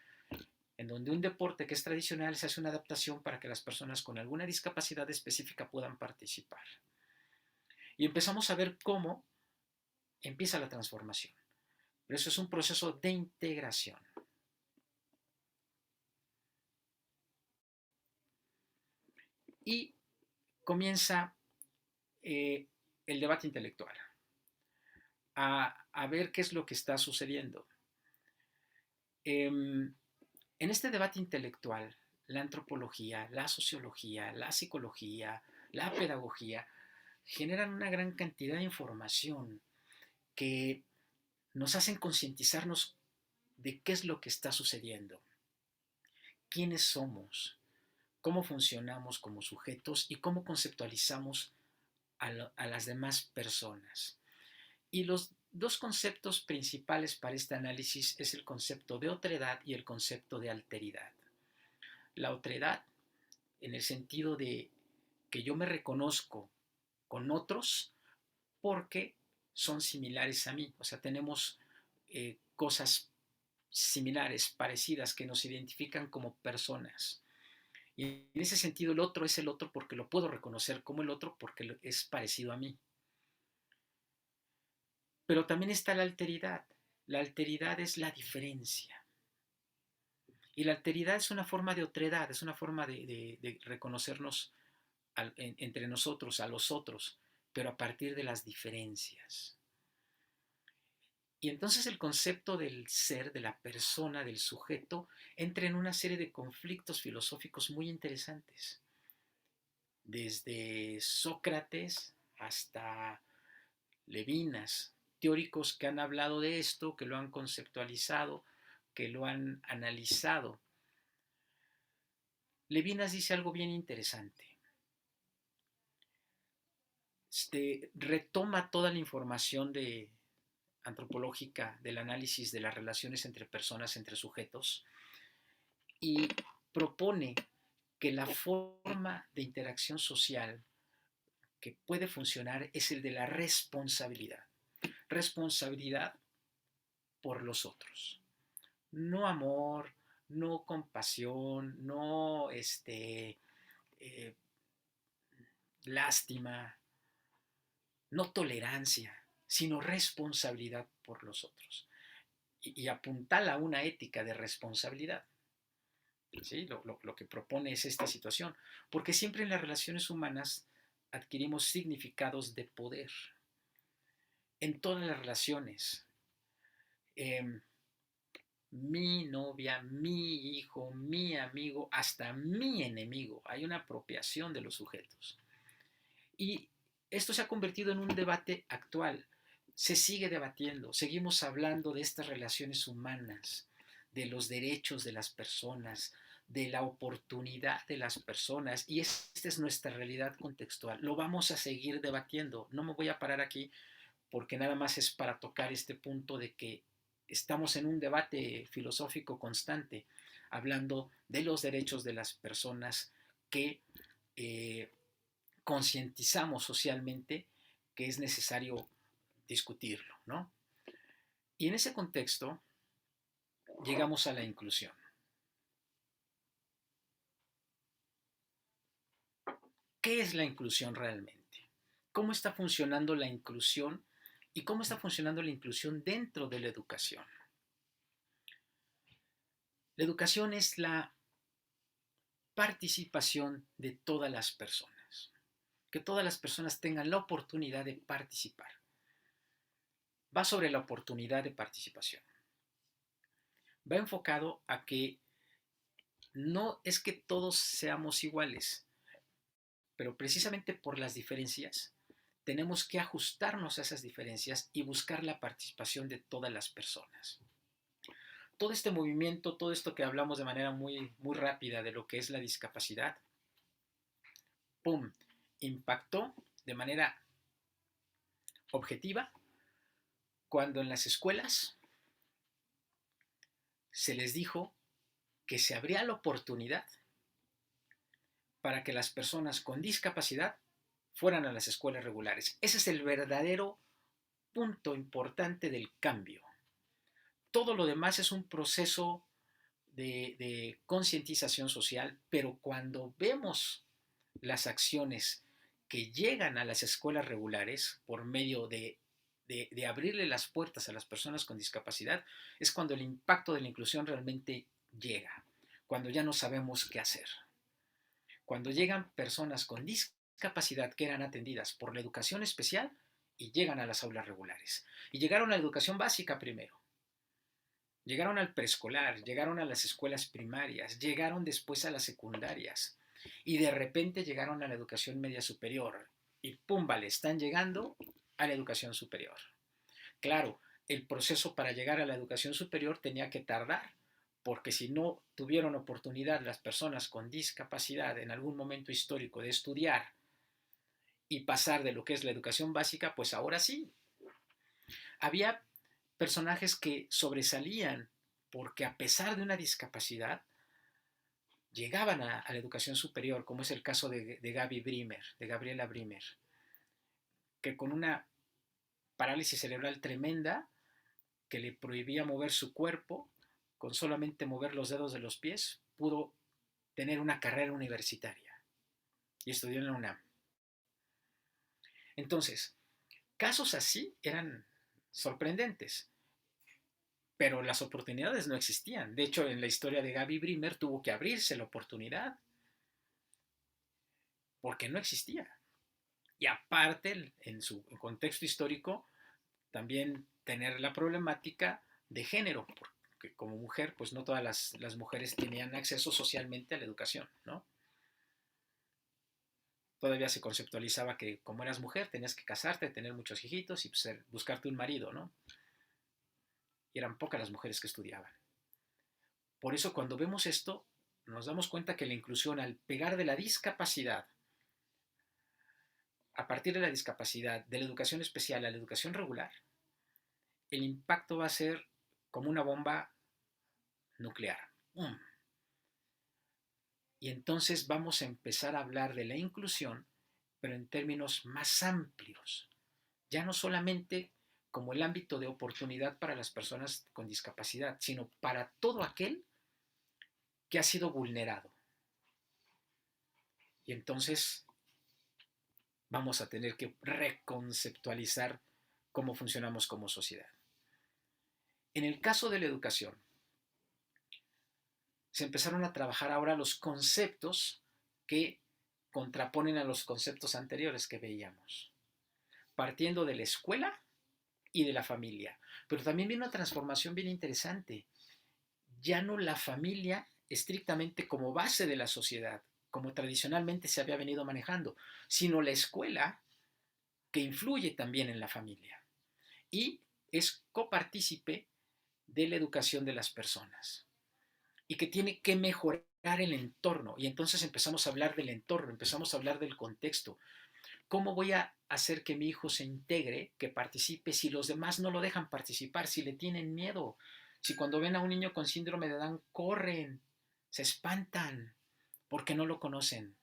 en donde un deporte que es tradicional se hace una adaptación para que las personas con alguna discapacidad específica puedan participar. Y empezamos a ver cómo empieza la transformación. Pero eso es un proceso de integración. Y comienza el debate intelectual, a ver qué es lo que está sucediendo. En este debate intelectual, la antropología, la sociología, la psicología, la pedagogía, generan una gran cantidad de información que nos hacen concientizarnos de qué es lo que está sucediendo, quiénes somos, cómo funcionamos como sujetos y cómo conceptualizamos a las demás personas. Y los dos conceptos principales para este análisis es el concepto de otredad y el concepto de alteridad. La otredad, en el sentido de que yo me reconozco con otros porque son similares a mí, o sea, tenemos cosas similares, parecidas, que nos identifican como personas. Y en ese sentido el otro es el otro porque lo puedo reconocer como el otro porque es parecido a mí. Pero también está la alteridad. La alteridad es la diferencia. Y la alteridad es una forma de otredad, es una forma de reconocernos entre nosotros, a los otros, pero a partir de las diferencias. Y entonces el concepto del ser, de la persona, del sujeto, entra en una serie de conflictos filosóficos muy interesantes. Desde Sócrates hasta Levinas, teóricos que han hablado de esto, que lo han conceptualizado, que lo han analizado. Levinas dice algo bien interesante. Retoma toda la información antropológica del análisis de las relaciones entre personas, entre sujetos, y propone que la forma de interacción social que puede funcionar es el de la responsabilidad. Responsabilidad por los otros. No amor, no compasión, no eh, lástima, no tolerancia, sino responsabilidad por los otros. Y apuntala a una ética de responsabilidad. ¿Sí? Lo que propone es esta situación, porque siempre en las relaciones humanas adquirimos significados de poder, en todas las relaciones. Eh, Mi novia, mi hijo, mi amigo, hasta mi enemigo. Hay una apropiación de los sujetos. Y esto se ha convertido en un debate actual. Se sigue debatiendo, seguimos hablando de estas relaciones humanas, de los derechos de las personas, de la oportunidad de las personas, y esta es nuestra realidad contextual. Lo vamos a seguir debatiendo. No me voy a parar aquí porque nada más es para tocar este punto de que estamos en un debate filosófico constante, hablando de los derechos de las personas que eh, concientizamos socialmente que es necesario discutirlo, ¿no? Y en ese contexto llegamos a la inclusión. ¿Qué es la inclusión realmente? ¿Cómo está funcionando la inclusión y cómo está funcionando la inclusión dentro de la educación? La educación es la participación de todas las personas, que todas las personas tengan la oportunidad de participar. Va sobre la oportunidad de participación. Va enfocado a que no es que todos seamos iguales, pero precisamente por las diferencias tenemos que ajustarnos a esas diferencias y buscar la participación de todas las personas. Todo este movimiento, todo esto que hablamos de manera muy, muy rápida de lo que es la discapacidad, ¡pum!, impactó de manera objetiva cuando en las escuelas se les dijo que se abría la oportunidad para que las personas con discapacidad fueran a las escuelas regulares. Ese es el verdadero punto importante del cambio. Todo lo demás es un proceso de concientización social, pero cuando vemos las acciones que llegan a las escuelas regulares por medio de abrirle las puertas a las personas con discapacidad, es cuando el impacto de la inclusión realmente llega, cuando ya no sabemos qué hacer. Cuando llegan personas con discapacidad que eran atendidas por la educación especial y llegan a las aulas regulares. Y llegaron a la educación básica primero. Llegaron al preescolar, llegaron a las escuelas primarias, llegaron después a las secundarias y de repente llegaron a la educación media superior y pum, vale, están llegando a la educación superior. Claro, el proceso para llegar a la educación superior tenía que tardar, porque si no tuvieron oportunidad las personas con discapacidad en algún momento histórico de estudiar y pasar de lo que es la educación básica, pues ahora sí. Había personajes que sobresalían porque a pesar de una discapacidad llegaban a la educación superior, como es el caso de Gaby Brimer, de Gabriela Brimer, que con una parálisis cerebral tremenda que le prohibía mover su cuerpo, con solamente mover los dedos de los pies, pudo tener una carrera universitaria y estudió en la UNAM. Entonces, casos así eran sorprendentes, pero las oportunidades no existían. De hecho, en la historia de Gaby Brimer tuvo que abrirse la oportunidad porque no existía. Y aparte, en su contexto histórico, también tener la problemática de género, porque como mujer, pues no todas las mujeres tenían acceso socialmente a la educación, ¿no? Todavía se conceptualizaba que como eras mujer tenías que casarte, tener muchos hijitos y pues, buscarte un marido, ¿no? Y eran pocas las mujeres que estudiaban. Por eso cuando vemos esto, nos damos cuenta que la inclusión al pegar de la discapacidad, a partir de la discapacidad, de la educación especial a la educación regular, el impacto va a ser como una bomba nuclear. Y entonces vamos a empezar a hablar de la inclusión, pero en términos más amplios. Ya no solamente como el ámbito de oportunidad para las personas con discapacidad, sino para todo aquel que ha sido vulnerado. Y entonces vamos a tener que reconceptualizar cómo funcionamos como sociedad. En el caso de la educación, se empezaron a trabajar ahora los conceptos que contraponen a los conceptos anteriores que veíamos, partiendo de la escuela y de la familia. Pero también viene una transformación bien interesante. Ya no la familia estrictamente como base de la sociedad, como tradicionalmente se había venido manejando, sino la escuela que influye también en la familia y es copartícipe de la educación de las personas y que tiene que mejorar el entorno. Y entonces empezamos a hablar del entorno, empezamos a hablar del contexto. ¿Cómo voy a hacer que mi hijo se integre, que participe, si los demás no lo dejan participar, si le tienen miedo? Si cuando ven a un niño con síndrome de Down corren, se espantan porque no lo conocen.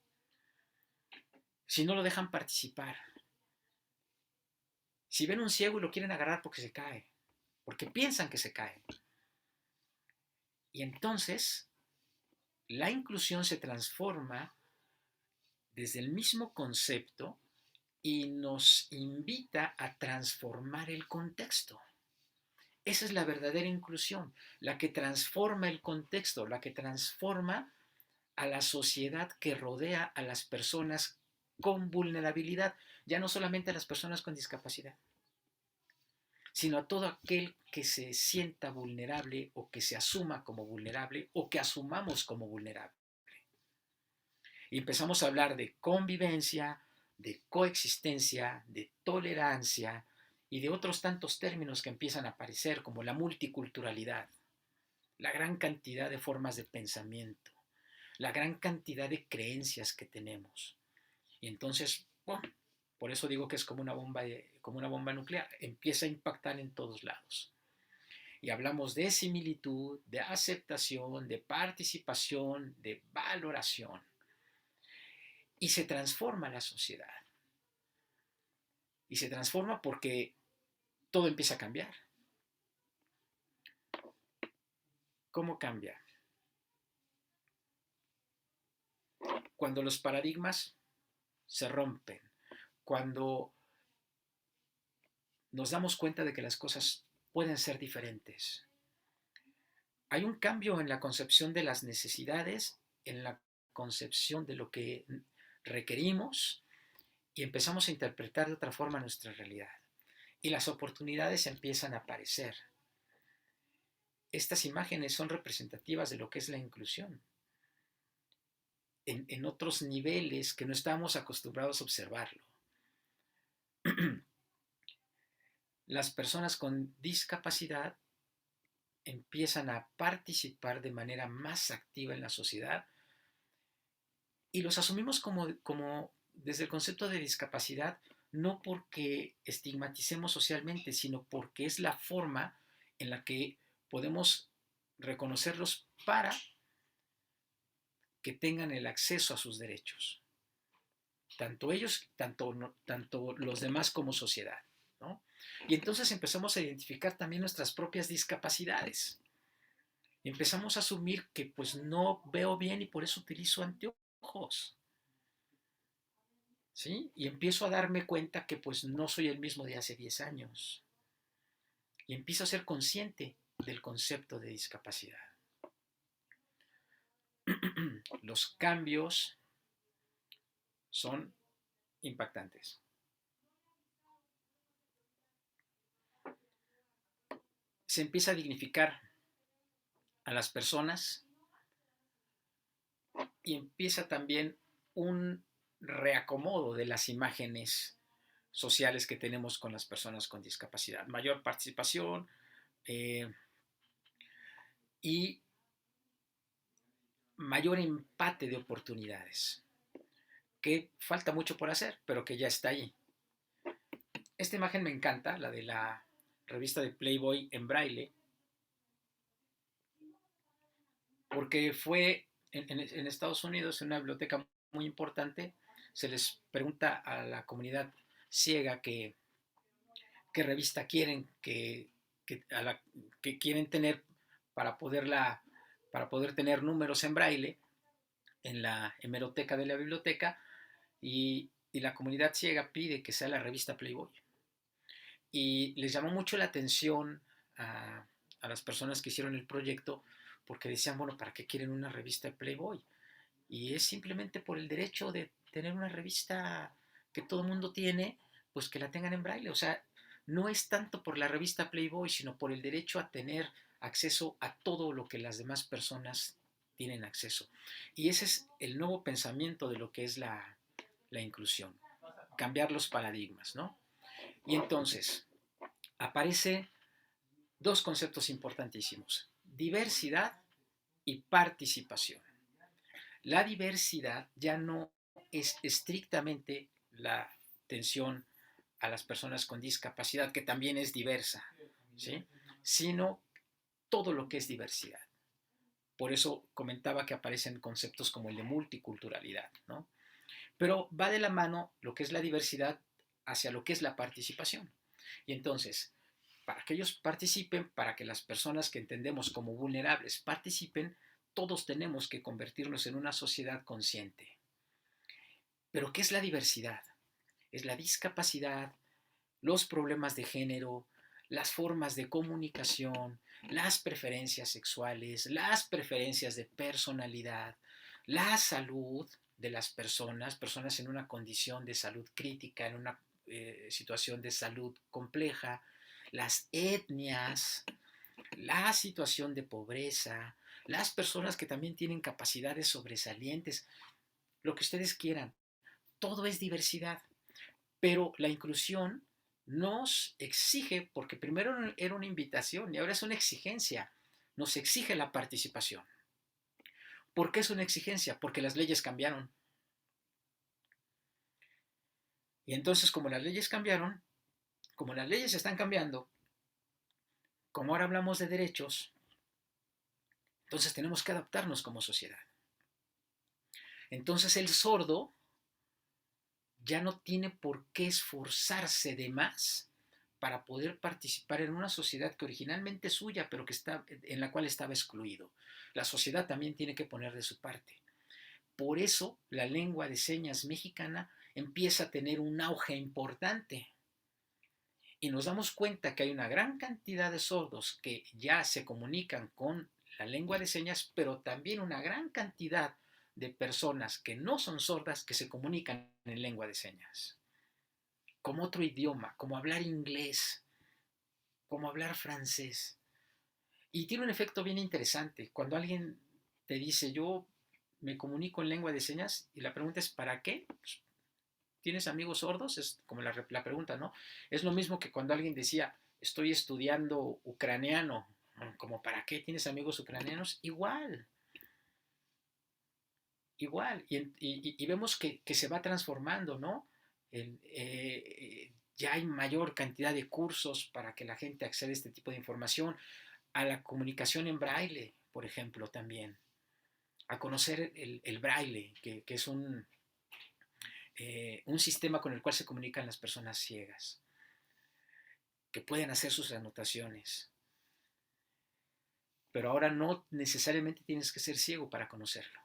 Si no lo dejan participar. Si ven un ciego y lo quieren agarrar porque se cae, porque piensan que se cae. Y entonces la inclusión se transforma desde el mismo concepto y nos invita a transformar el contexto. Esa es la verdadera inclusión, la que transforma el contexto, la que transforma a la sociedad que rodea a las personas con vulnerabilidad, ya no solamente a las personas con discapacidad, sino a todo aquel que se sienta vulnerable o que se asuma como vulnerable o que asumamos como vulnerable. Y empezamos a hablar de convivencia, de coexistencia, de tolerancia y de otros tantos términos que empiezan a aparecer como la multiculturalidad, la gran cantidad de formas de pensamiento, la gran cantidad de creencias que tenemos. Y entonces, ¡pum!, por eso digo que es como una bomba nuclear, empieza a impactar en todos lados. Y hablamos de similitud, de aceptación, de participación, de valoración. Y se transforma la sociedad. Y se transforma porque todo empieza a cambiar. ¿Cómo cambia? Cuando los paradigmas se rompen, cuando nos damos cuenta de que las cosas pueden ser diferentes. Hay un cambio en la concepción de las necesidades, en la concepción de lo que requerimos y empezamos a interpretar de otra forma nuestra realidad. Y las oportunidades empiezan a aparecer. Estas imágenes son representativas de lo que es la inclusión. En otros niveles que no estamos acostumbrados a observarlo. Las personas con discapacidad empiezan a participar de manera más activa en la sociedad y los asumimos como desde el concepto de discapacidad, no porque estigmaticemos socialmente, sino porque es la forma en la que podemos reconocerlos para que tengan el acceso a sus derechos. Tanto ellos, tanto los demás como sociedad, ¿no? Y entonces empezamos a identificar también nuestras propias discapacidades. Empezamos a asumir que pues no veo bien y por eso utilizo anteojos. ¿Sí? Y empiezo a darme cuenta que pues no soy el mismo de hace 10 años. Y empiezo a ser consciente del concepto de discapacidad. Los cambios son impactantes. Se empieza a dignificar a las personas y empieza también un reacomodo de las imágenes sociales que tenemos con las personas con discapacidad. Mayor participación y mayor empate de oportunidades, que falta mucho por hacer, pero que ya está ahí. Esta imagen me encanta, la de la revista de Playboy en braille, porque fue en Estados Unidos, en una biblioteca muy importante, se les pregunta a la comunidad ciega qué revista quieren, que quieren tener para poderla para poder tener números en braille en la hemeroteca de la biblioteca y la comunidad ciega pide que sea la revista Playboy. Y les llamó mucho la atención a las personas que hicieron el proyecto porque decían, bueno, ¿para qué quieren una revista Playboy? Y es simplemente por el derecho de tener una revista que todo el mundo tiene, pues que la tengan en braille. O sea, no es tanto por la revista Playboy, sino por el derecho a tener acceso a todo lo que las demás personas tienen acceso. Y ese es el nuevo pensamiento de lo que es la inclusión, cambiar los paradigmas, ¿no? Y entonces aparece dos conceptos importantísimos, diversidad y participación. La diversidad ya no es estrictamente la atención a las personas con discapacidad, que también es diversa, ¿sí? Sino todo lo que es diversidad. Por eso comentaba que aparecen conceptos como el de multiculturalidad, ¿no? Pero va de la mano lo que es la diversidad hacia lo que es la participación. Y entonces, para que ellos participen, para que las personas que entendemos como vulnerables participen, todos tenemos que convertirnos en una sociedad consciente. Pero ¿qué es la diversidad? Es la discapacidad, los problemas de género, las formas de comunicación, las preferencias sexuales, las preferencias de personalidad, la salud de las personas, personas en una condición de salud crítica, en una situación de salud compleja, las etnias, la situación de pobreza, las personas que también tienen capacidades sobresalientes, lo que ustedes quieran. Todo es diversidad, pero la inclusión nos exige, porque primero era una invitación y ahora es una exigencia, nos exige la participación. ¿Por qué es una exigencia? Porque las leyes cambiaron. Y entonces, como las leyes cambiaron, como las leyes están cambiando, como ahora hablamos de derechos, entonces tenemos que adaptarnos como sociedad. Entonces el sordo ya no tiene por qué esforzarse de más para poder participar en una sociedad que originalmente es suya, pero que en la cual estaba excluido. La sociedad también tiene que poner de su parte. Por eso la lengua de señas mexicana empieza a tener un auge importante. Y nos damos cuenta que hay una gran cantidad de sordos que ya se comunican con la lengua de señas, pero también una gran cantidad de personas que no son sordas que se comunican en lengua de señas, como otro idioma, como hablar inglés, como hablar francés. Y tiene un efecto bien interesante. Cuando alguien te dice, yo me comunico en lengua de señas, y la pregunta es, ¿para qué? Pues, ¿tienes amigos sordos? Es como la pregunta, ¿no? Es lo mismo que cuando alguien decía, estoy estudiando ucraniano, como ¿para qué tienes amigos ucranianos? Igual, igual. Y vemos que se va transformando, ¿no? Ya hay mayor cantidad de cursos para que la gente acceda a este tipo de información, a la comunicación en braille, por ejemplo, también, a conocer el braille, que es un sistema con el cual se comunican las personas ciegas, que pueden hacer sus anotaciones. Pero ahora no necesariamente tienes que ser ciego para conocerlo.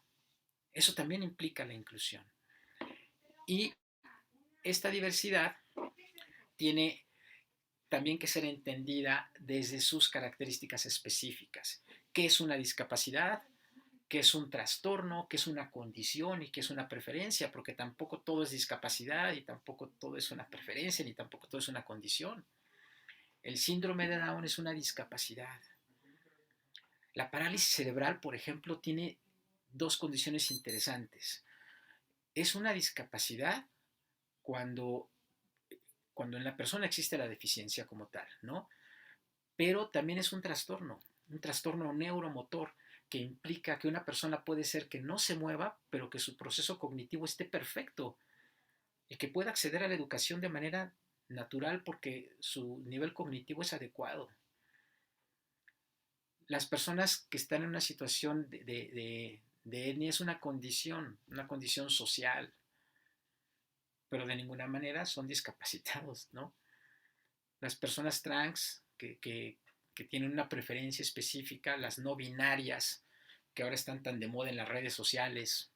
Eso también implica la inclusión. Y esta diversidad tiene también que ser entendida desde sus características específicas. ¿Qué es una discapacidad? ¿Qué es un trastorno? ¿Qué es una condición? ¿Y qué es una preferencia? Porque tampoco todo es discapacidad y tampoco todo es una preferencia ni tampoco todo es una condición. El síndrome de Down es una discapacidad. La parálisis cerebral, por ejemplo, tiene dos condiciones interesantes. Es una discapacidad cuando, cuando en la persona existe la deficiencia como tal, ¿no? Pero también es un trastorno neuromotor que implica que una persona puede ser que no se mueva, pero que su proceso cognitivo esté perfecto y que pueda acceder a la educación de manera natural porque su nivel cognitivo es adecuado. Las personas que están en una situación de etnia es una condición social, pero de ninguna manera son discapacitados, ¿no? Las personas trans que tienen una preferencia específica, las no binarias, que ahora están tan de moda en las redes sociales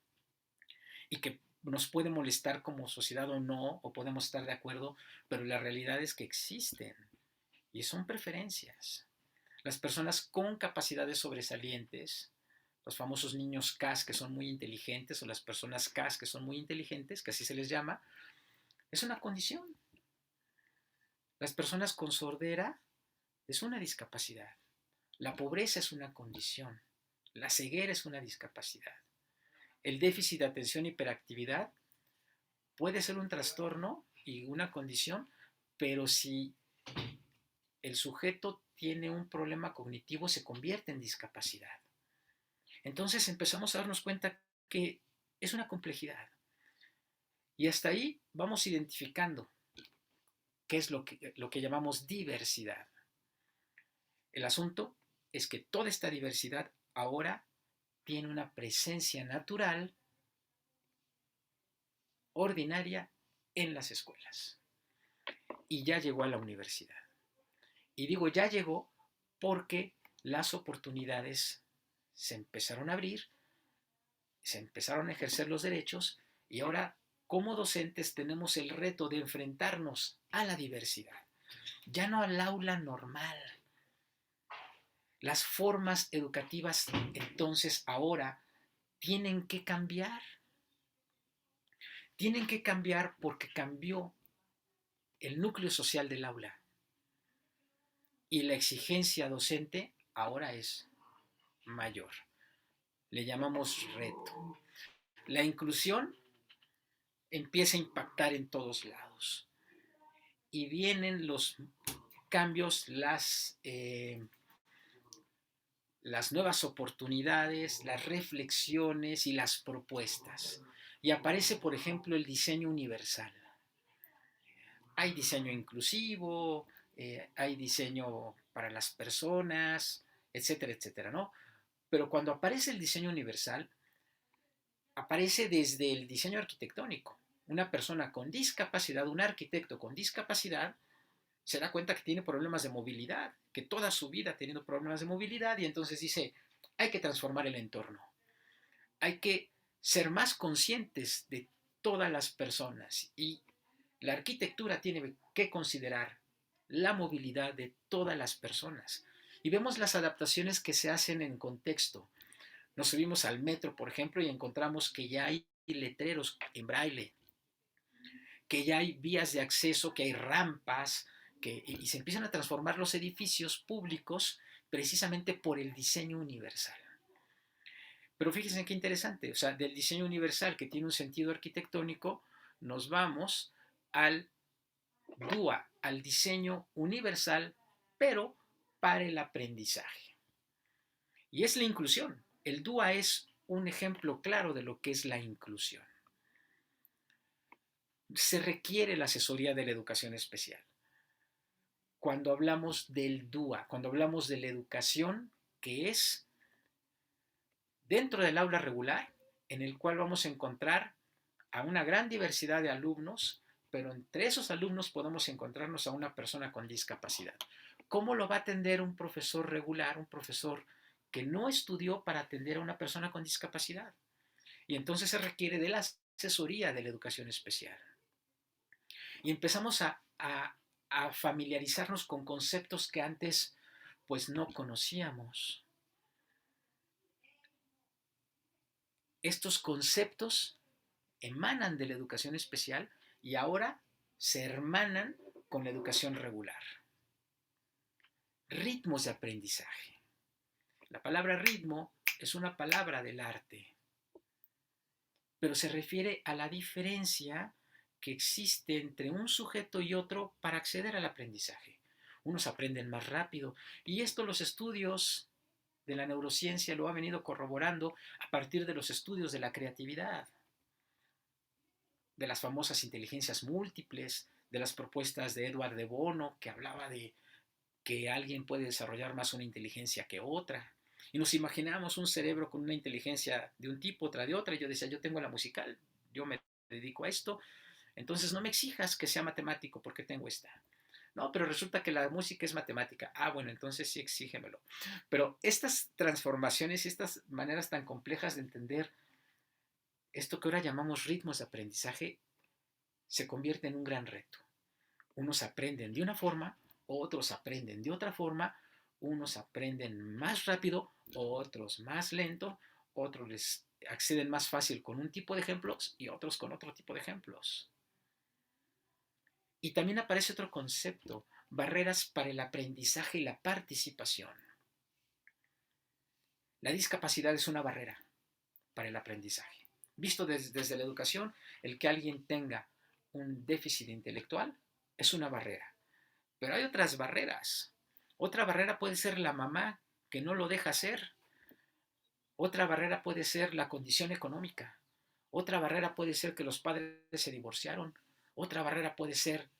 y que nos puede molestar como sociedad o no, o podemos estar de acuerdo, pero la realidad es que existen y son preferencias. Las personas con capacidades sobresalientes, los famosos niños CAS que son muy inteligentes o las personas CAS que son muy inteligentes, que así se les llama, es una condición. Las personas con sordera es una discapacidad. La pobreza es una condición. La ceguera es una discapacidad. El déficit de atención y hiperactividad puede ser un trastorno y una condición, pero si el sujeto tiene un problema cognitivo se convierte en discapacidad. Entonces empezamos a darnos cuenta que es una complejidad. Y hasta ahí vamos identificando qué es lo que llamamos diversidad. El asunto es que toda esta diversidad ahora tiene una presencia natural, ordinaria, en las escuelas. Y ya llegó a la universidad. Y digo ya llegó porque las oportunidades se empezaron a abrir, se empezaron a ejercer los derechos y ahora como docentes tenemos el reto de enfrentarnos a la diversidad, ya no al aula normal. Las formas educativas entonces ahora tienen que cambiar. Tienen que cambiar porque cambió el núcleo social del aula y la exigencia docente ahora es mayor. Le llamamos reto. La inclusión empieza a impactar en todos lados y vienen los cambios, las nuevas oportunidades, las reflexiones y las propuestas. Y aparece, por ejemplo, el diseño universal. Hay diseño inclusivo, hay diseño para las personas, etcétera, etcétera, ¿no? Pero cuando aparece el diseño universal, aparece desde el diseño arquitectónico. Una persona con discapacidad, un arquitecto con discapacidad, se da cuenta que tiene problemas de movilidad, que toda su vida ha tenido problemas de movilidad y entonces dice, hay que transformar el entorno. Hay que ser más conscientes de todas las personas y la arquitectura tiene que considerar la movilidad de todas las personas. Y vemos las adaptaciones que se hacen en contexto. Nos subimos al metro, por ejemplo, y encontramos que ya hay letreros en braille, que ya hay vías de acceso, que hay rampas, y se empiezan a transformar los edificios públicos precisamente por el diseño universal. Pero fíjense qué interesante, o sea, del diseño universal que tiene un sentido arquitectónico, nos vamos al DUA, al diseño universal, pero para el aprendizaje. Y es la inclusión. El DUA es un ejemplo claro de lo que es la inclusión. Se requiere la asesoría de la educación especial. Cuando hablamos del DUA, cuando hablamos de la educación que es dentro del aula regular, en el cual vamos a encontrar a una gran diversidad de alumnos, pero entre esos alumnos podemos encontrarnos a una persona con discapacidad. ¿Cómo lo va a atender un profesor regular, un profesor que no estudió para atender a una persona con discapacidad? Y entonces se requiere de la asesoría de la educación especial. Y empezamos a familiarizarnos con conceptos que antes pues no conocíamos. Estos conceptos emanan de la educación especial y ahora se hermanan con la educación regular. Ritmos de aprendizaje. La palabra ritmo es una palabra del arte, pero se refiere a la diferencia que existe entre un sujeto y otro para acceder al aprendizaje. Unos aprenden más rápido y esto los estudios de la neurociencia lo ha venido corroborando a partir de los estudios de la creatividad, de las famosas inteligencias múltiples, de las propuestas de Edward de Bono, que hablaba de que alguien puede desarrollar más una inteligencia que otra. Y nos imaginamos un cerebro con una inteligencia de un tipo, otra de otra. Y yo decía, yo tengo la musical, yo me dedico a esto, entonces no me exijas que sea matemático porque tengo esta. No, pero resulta que la música es matemática. Ah, bueno, entonces sí, exígemelo. Pero estas transformaciones y estas maneras tan complejas de entender esto que ahora llamamos ritmos de aprendizaje se convierte en un gran reto. Unos aprenden de una forma, otros aprenden de otra forma, unos aprenden más rápido, otros más lento, otros les acceden más fácil con un tipo de ejemplos y otros con otro tipo de ejemplos. Y también aparece otro concepto, barreras para el aprendizaje y la participación. La discapacidad es una barrera para el aprendizaje. Visto desde la educación, el que alguien tenga un déficit intelectual es una barrera. Pero hay otras barreras. Otra barrera puede ser la mamá que no lo deja hacer. Otra barrera puede ser la condición económica. Otra barrera puede ser que los padres se divorciaron. Otra barrera puede ser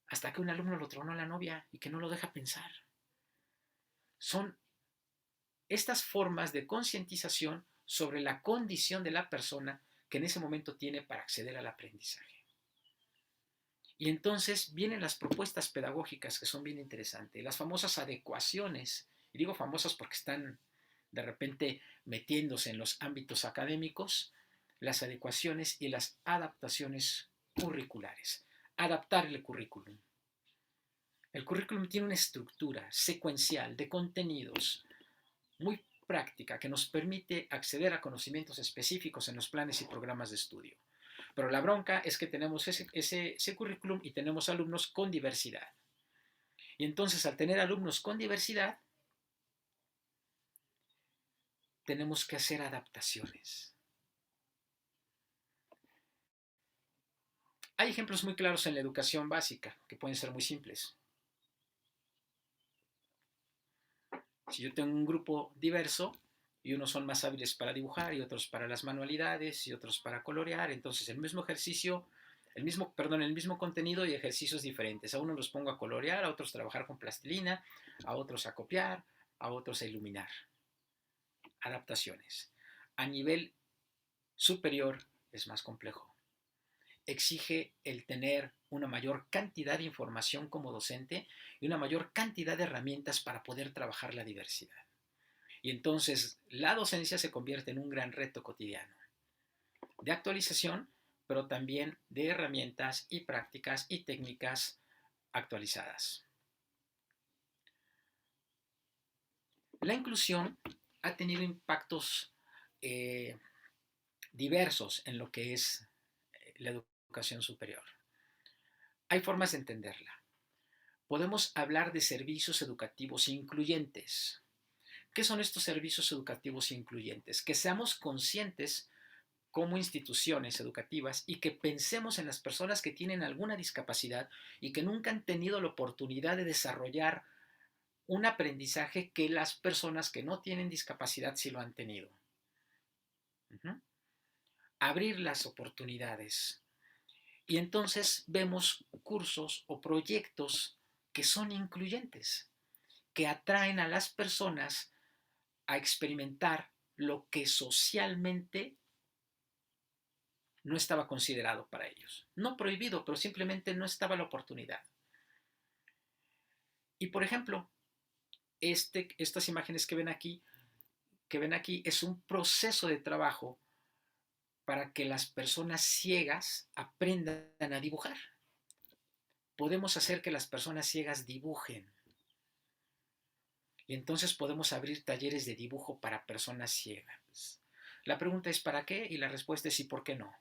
hasta que un alumno lo tronó a la novia y que no lo deja pensar. Son estas formas de concientización sobre la condición de la persona que en ese momento tiene para acceder al aprendizaje. Y entonces vienen las propuestas pedagógicas que son bien interesantes, las famosas adecuaciones, y digo famosas porque están de repente metiéndose en los ámbitos académicos, las adecuaciones y las adaptaciones curriculares. Adaptar el currículum. El currículum tiene una estructura secuencial de contenidos muy práctica que nos permite acceder a conocimientos específicos en los planes y programas de estudio. Pero la bronca es que tenemos ese currículum y tenemos alumnos con diversidad. Y entonces al tener alumnos con diversidad, tenemos que hacer adaptaciones. Hay ejemplos muy claros en la educación básica que pueden ser muy simples. Si yo tengo un grupo diverso y unos son más hábiles para dibujar y otros para las manualidades y otros para colorear, entonces el mismo ejercicio, el mismo contenido y ejercicios diferentes. A unos los pongo a colorear, a otros a trabajar con plastilina, a otros a copiar, a otros a iluminar. Adaptaciones. A nivel superior es más complejo. Exige el tener una mayor cantidad de información como docente y una mayor cantidad de herramientas para poder trabajar la diversidad. Y entonces la docencia se convierte en un gran reto cotidiano de actualización, pero también de herramientas y prácticas y técnicas actualizadas. La inclusión ha tenido impactos diversos en lo que es la educación superior. Hay formas de entenderla. Podemos hablar de servicios educativos incluyentes. ¿Qué son estos servicios educativos incluyentes? Que seamos conscientes como instituciones educativas y que pensemos en las personas que tienen alguna discapacidad y que nunca han tenido la oportunidad de desarrollar un aprendizaje que las personas que no tienen discapacidad sí lo han tenido. Abrir las oportunidades. Y entonces vemos cursos o proyectos que son incluyentes, que atraen a las personas a experimentar lo que socialmente no estaba considerado para ellos. No prohibido, pero simplemente no estaba la oportunidad. Y por ejemplo, estas imágenes que ven aquí es un proceso de trabajo para que las personas ciegas aprendan a dibujar. Podemos hacer que las personas ciegas dibujen. Y entonces podemos abrir talleres de dibujo para personas ciegas. La pregunta es ¿para qué? Y la respuesta es ¿y por qué no?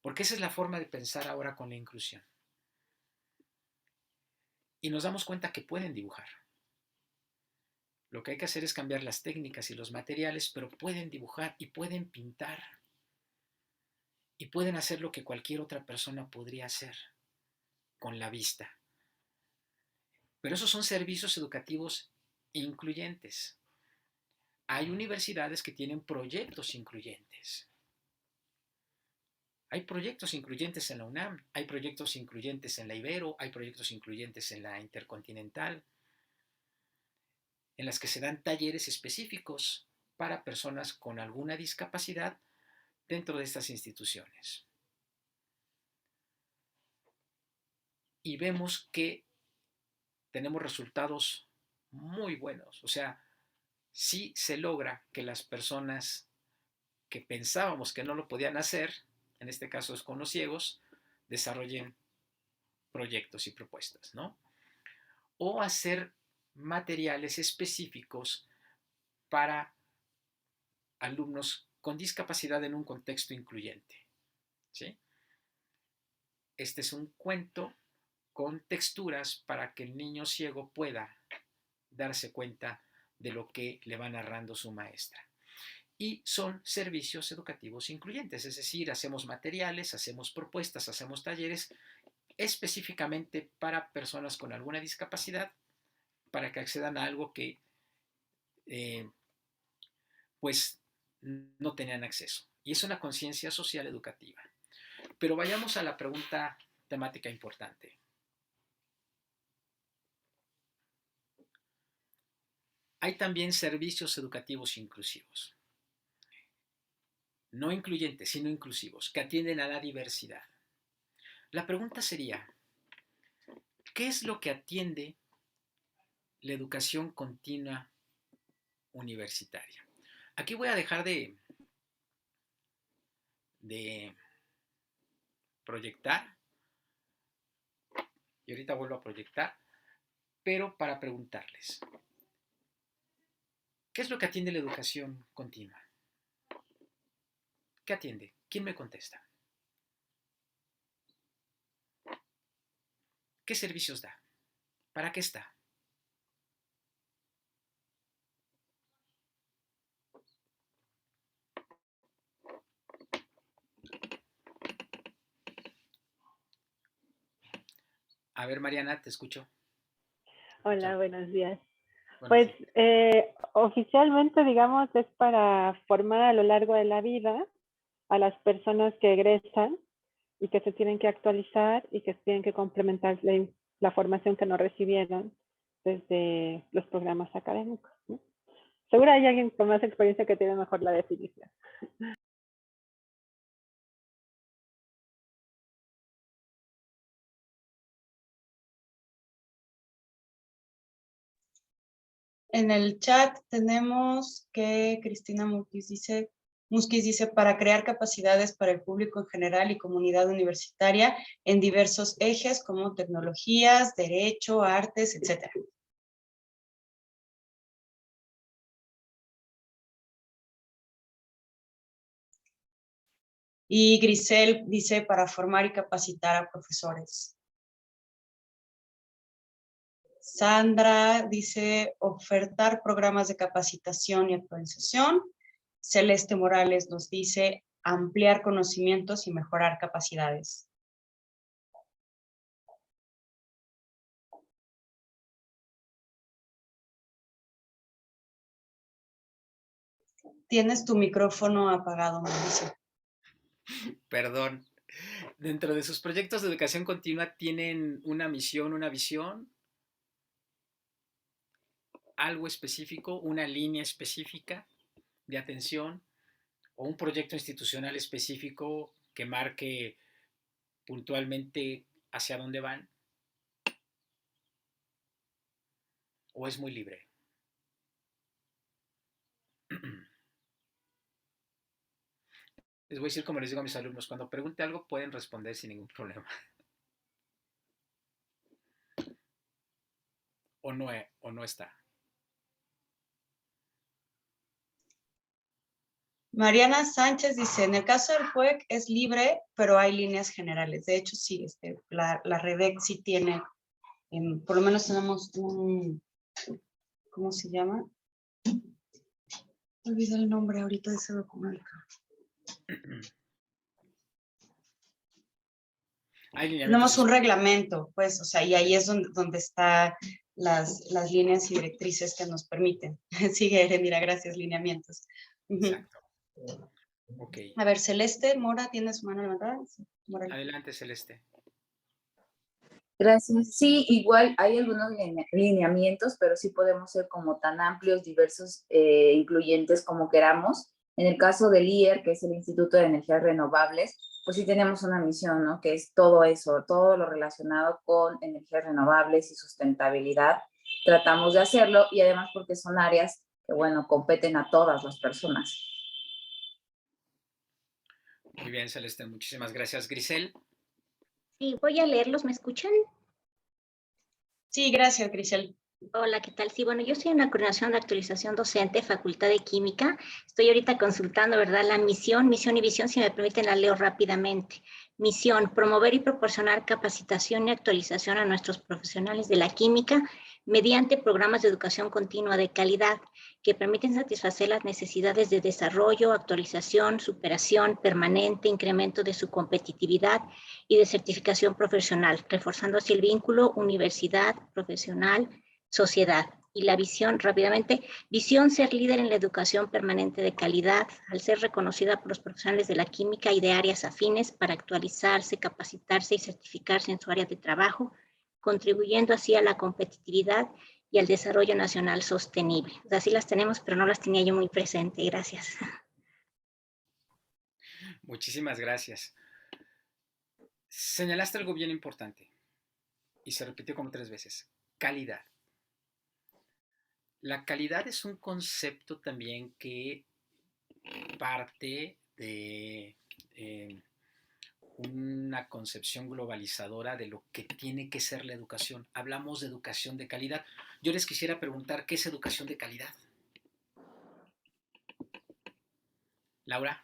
Porque esa es la forma de pensar ahora con la inclusión. Y nos damos cuenta que pueden dibujar. Lo que hay que hacer es cambiar las técnicas y los materiales, pero pueden dibujar y pueden pintar. Y pueden hacer lo que cualquier otra persona podría hacer con la vista. Pero esos son servicios educativos incluyentes. Hay universidades que tienen proyectos incluyentes. Hay proyectos incluyentes en la UNAM, hay proyectos incluyentes en la Ibero, hay proyectos incluyentes en la Intercontinental, en las que se dan talleres específicos para personas con alguna discapacidad dentro de estas instituciones. y vemos que tenemos resultados muy buenos. O sea, sí se logra que las personas que pensábamos que no lo podían hacer, en este caso es con los ciegos, desarrollen proyectos y propuestas, ¿no? O hacer materiales específicos para alumnos con discapacidad en un contexto incluyente, ¿sí? Este es un cuento con texturas para que el niño ciego pueda darse cuenta de lo que le va narrando su maestra. Y son servicios educativos incluyentes, es decir, hacemos materiales, hacemos propuestas, hacemos talleres específicamente para personas con alguna discapacidad, para que accedan a algo que eh, pues no tenían acceso. Y es una conciencia social educativa. Pero vayamos a la pregunta temática importante. Hay también servicios educativos inclusivos. No incluyentes, sino inclusivos, que atienden a la diversidad. La pregunta sería, ¿qué es lo que atiende la educación continua universitaria? Aquí voy a dejar de proyectar, y ahorita vuelvo a proyectar, pero para preguntarles, ¿qué es lo que atiende la educación continua? ¿Qué atiende? ¿Quién me contesta? ¿Qué servicios da? ¿Para qué está? A ver, Mariana, te escucho. Hola, buenos días. Buenos Pues días. oficialmente, digamos, es para formar a lo largo de la vida a las personas que egresan y que se tienen que actualizar y que tienen que complementar la formación que no recibieron desde los programas académicos, ¿no? Seguro hay alguien con más experiencia que tiene mejor la definición. En el chat tenemos que Cristina Musquiz dice, para crear capacidades para el público en general y comunidad universitaria en diversos ejes como tecnologías, derecho, artes, etc. Y Grisel dice, para formar y capacitar a profesores. Sandra dice, ofertar programas de capacitación y actualización. Celeste Morales nos dice, ampliar conocimientos y mejorar capacidades. Tienes tu micrófono apagado, Mauricio. Perdón. Dentro de sus proyectos de educación continua, ¿tienen una misión, una visión, algo específico, una línea específica de atención o un proyecto institucional específico que marque puntualmente hacia dónde van? ¿O es muy libre? Les voy a decir como les digo a mis alumnos, cuando pregunte algo pueden responder sin ningún problema. O no está. Mariana Sánchez dice, en el caso del PUEC es libre, pero hay líneas generales. De hecho, sí, la REDEC sí tiene, por lo menos tenemos un, ¿cómo se llama? Olvidé el nombre ahorita de ese documento. Tenemos un reglamento, pues, o sea, y ahí es donde están las líneas y directrices que nos permiten. Sigue, Erendira, gracias, lineamientos. Exacto. Ok. A ver, Celeste Mora, ¿tiene su mano levantada? Sí, adelante, Celeste. Gracias. Sí, igual hay algunos lineamientos, pero sí podemos ser como tan amplios, diversos, incluyentes como queramos. En el caso del IER, que es el Instituto de Energías Renovables, pues sí tenemos una misión, ¿no? Que es todo eso, todo lo relacionado con energías renovables y sustentabilidad. Tratamos de hacerlo y además porque son áreas que, bueno, competen a todas las personas. Muy bien, Celeste, muchísimas gracias. Grisel. Sí, voy a leerlos, ¿me escuchan? Sí, gracias, Grisel. Hola, ¿qué tal? Sí, bueno, yo estoy en la coordinación de actualización docente, Facultad de Química. Estoy ahorita consultando, ¿verdad? La misión y visión, si me permiten, la leo rápidamente. Misión, promover y proporcionar capacitación y actualización a nuestros profesionales de la química mediante programas de educación continua de calidad que permiten satisfacer las necesidades de desarrollo, actualización, superación permanente, incremento de su competitividad y de certificación profesional, reforzando así el vínculo universidad, profesional, sociedad. Y la visión, rápidamente, visión, ser líder en la educación permanente de calidad, al ser reconocida por los profesionales de la química y de áreas afines para actualizarse, capacitarse y certificarse en su área de trabajo, contribuyendo así a la competitividad y al desarrollo nacional sostenible. O sea, sí las tenemos, pero no las tenía yo muy presente. Gracias. Muchísimas gracias. Señalaste algo bien importante y se repitió como 3 veces. Calidad. La calidad es un concepto también que parte de una concepción globalizadora de lo que tiene que ser la educación. Hablamos de educación de calidad. Yo les quisiera preguntar, ¿qué es educación de calidad? Laura.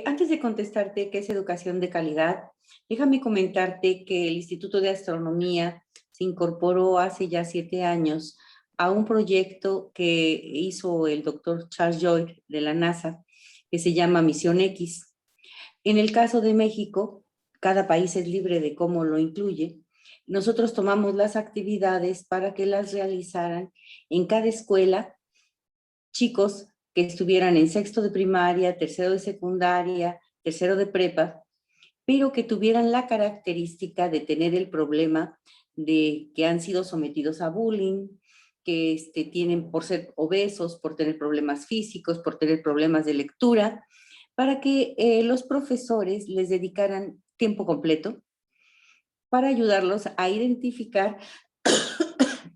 Antes de contestarte qué es educación de calidad, déjame comentarte que el Instituto de Astronomía se incorporó hace ya 7 años a un proyecto que hizo el doctor Charles Joy de la NASA, que se llama Misión X. En el caso de México, cada país es libre de cómo lo incluye. Nosotros tomamos las actividades para que las realizaran en cada escuela chicos que estuvieran en sexto de primaria, tercero de secundaria, tercero de prepa, pero que tuvieran la característica de tener el problema de que han sido sometidos a bullying, que tienen por ser obesos, por tener problemas físicos, por tener problemas de lectura, para que los profesores les dedicaran tiempo completo para ayudarlos a identificar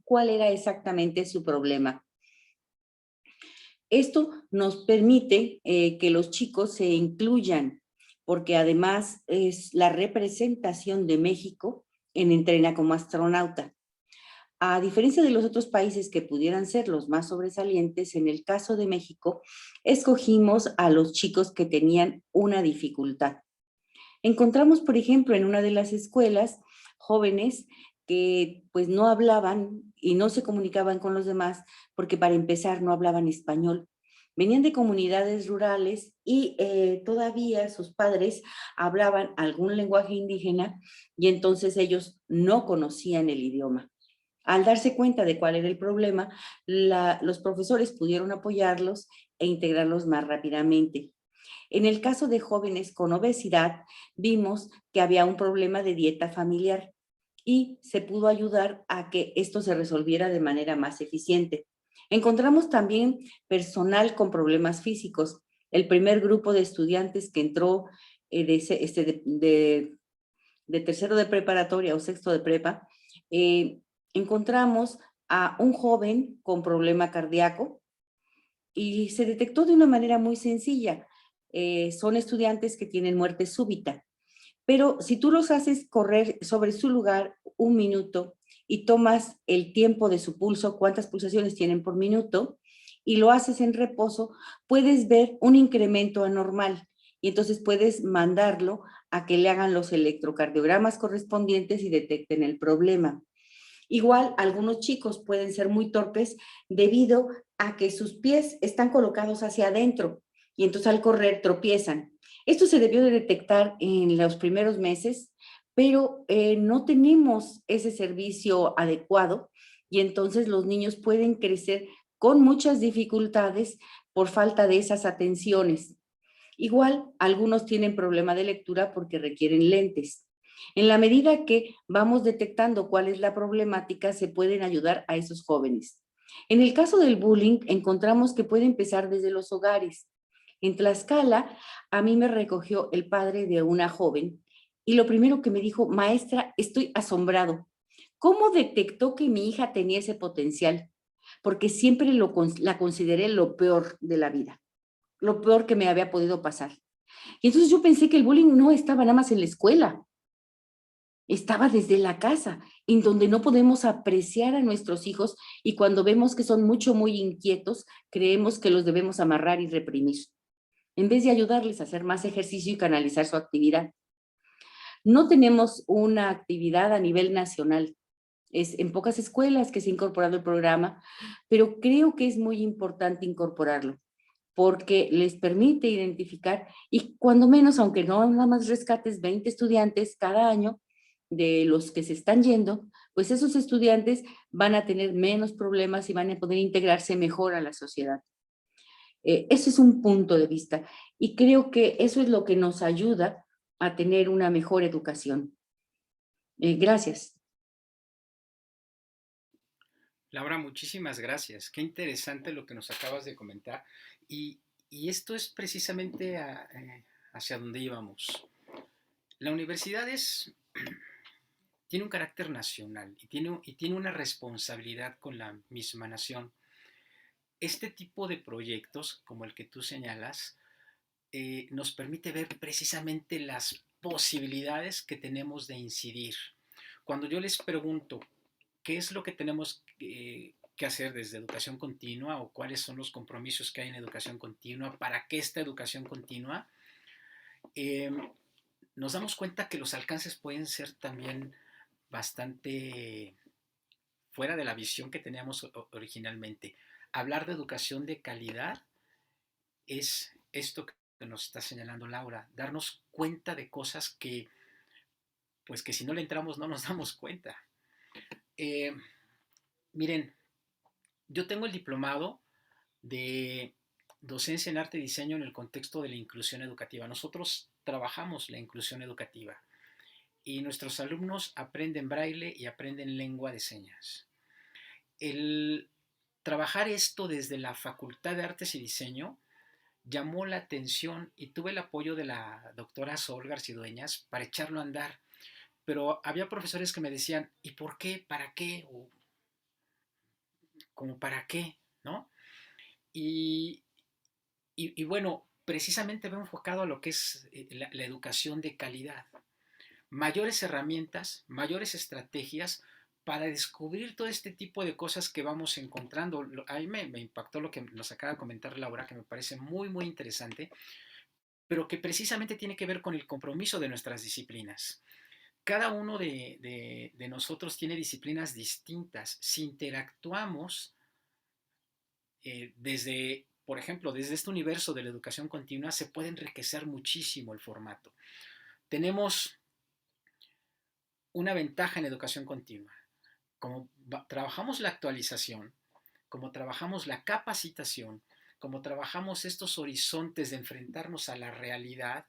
cuál era exactamente su problema. Esto nos permite que los chicos se incluyan, porque además es la representación de México en Entrena como Astronauta. A diferencia de los otros países que pudieran ser los más sobresalientes, en el caso de México, escogimos a los chicos que tenían una dificultad. Encontramos, por ejemplo, en una de las escuelas, jóvenes que pues no hablaban y no se comunicaban con los demás porque para empezar no hablaban español. Venían de comunidades rurales y todavía sus padres hablaban algún lenguaje indígena y entonces ellos no conocían el idioma. Al darse cuenta de cuál era el problema, los profesores pudieron apoyarlos e integrarlos más rápidamente. En el caso de jóvenes con obesidad, vimos que había un problema de dieta familiar y se pudo ayudar a que esto se resolviera de manera más eficiente. Encontramos también personal con problemas físicos. El primer grupo de estudiantes que entró de tercero de preparatoria o sexto de prepa, encontramos a un joven con problema cardíaco y se detectó de una manera muy sencilla. Son estudiantes que tienen muerte súbita, pero si tú los haces correr sobre su lugar 1 minuto y tomas el tiempo de su pulso, cuántas pulsaciones tienen por minuto, y lo haces en reposo, puedes ver un incremento anormal y entonces puedes mandarlo a que le hagan los electrocardiogramas correspondientes y detecten el problema. Igual, algunos chicos pueden ser muy torpes debido a que sus pies están colocados hacia adentro y entonces al correr tropiezan. Esto se debió de detectar en los primeros meses, pero no tenemos ese servicio adecuado y entonces los niños pueden crecer con muchas dificultades por falta de esas atenciones. Igual, algunos tienen problema de lectura porque requieren lentes. En la medida que vamos detectando cuál es la problemática, se pueden ayudar a esos jóvenes. En el caso del bullying, encontramos que puede empezar desde los hogares. En Tlaxcala, a mí me recogió el padre de una joven y lo primero que me dijo: maestra, estoy asombrado. ¿Cómo detectó que mi hija tenía ese potencial? Porque siempre la consideré lo peor de la vida, lo peor que me había podido pasar. Y entonces yo pensé que el bullying no estaba nada más en la escuela, estaba desde la casa, en donde no podemos apreciar a nuestros hijos y cuando vemos que son muy inquietos, creemos que los debemos amarrar y reprimir, en vez de ayudarles a hacer más ejercicio y canalizar su actividad. No tenemos una actividad a nivel nacional. Es en pocas escuelas que se ha incorporado el programa, pero creo que es muy importante incorporarlo porque les permite identificar y cuando menos, aunque no nada más rescates 20 estudiantes cada año de los que se están yendo, pues esos estudiantes van a tener menos problemas y van a poder integrarse mejor a la sociedad. Ese es un punto de vista y creo que eso es lo que nos ayuda a tener una mejor educación. Gracias. Laura, muchísimas gracias. Qué interesante lo que nos acabas de comentar. Y esto es precisamente hacia donde íbamos. La universidad tiene un carácter nacional y tiene una responsabilidad con la misma nación. Este tipo de proyectos, como el que tú señalas, nos permite ver precisamente las posibilidades que tenemos de incidir. Cuando yo les pregunto qué es lo que tenemos que hacer desde educación continua o cuáles son los compromisos que hay en educación continua, para qué esta educación continua, eh, nos damos cuenta que los alcances pueden ser también bastante fuera de la visión que teníamos originalmente. Hablar de educación de calidad es esto que nos está señalando Laura, darnos cuenta de cosas que, pues que si no le entramos no nos damos cuenta. Miren, yo tengo el diplomado de docencia en arte y diseño en el contexto de la inclusión educativa. Nosotros trabajamos la inclusión educativa y nuestros alumnos aprenden braille y aprenden lengua de señas. El trabajar esto desde la Facultad de Artes y Diseño llamó la atención y tuve el apoyo de la doctora Sol Garcidueñas para echarlo a andar. Pero había profesores que me decían, ¿y por qué? ¿Para qué? O, ¿como para qué? ¿No? Y, y bueno, precisamente veo enfocado a lo que es la educación de calidad. Mayores herramientas, mayores estrategias para descubrir todo este tipo de cosas que vamos encontrando. A mí me impactó lo que nos acaba de comentar Laura, que me parece muy interesante, pero que precisamente tiene que ver con el compromiso de nuestras disciplinas. Cada uno de nosotros tiene disciplinas distintas. Si interactuamos desde, por ejemplo, desde este universo de la educación continua, se puede enriquecer muchísimo el formato. Tenemos una ventaja en educación continua. Como trabajamos la actualización, como trabajamos la capacitación, como trabajamos estos horizontes de enfrentarnos a la realidad,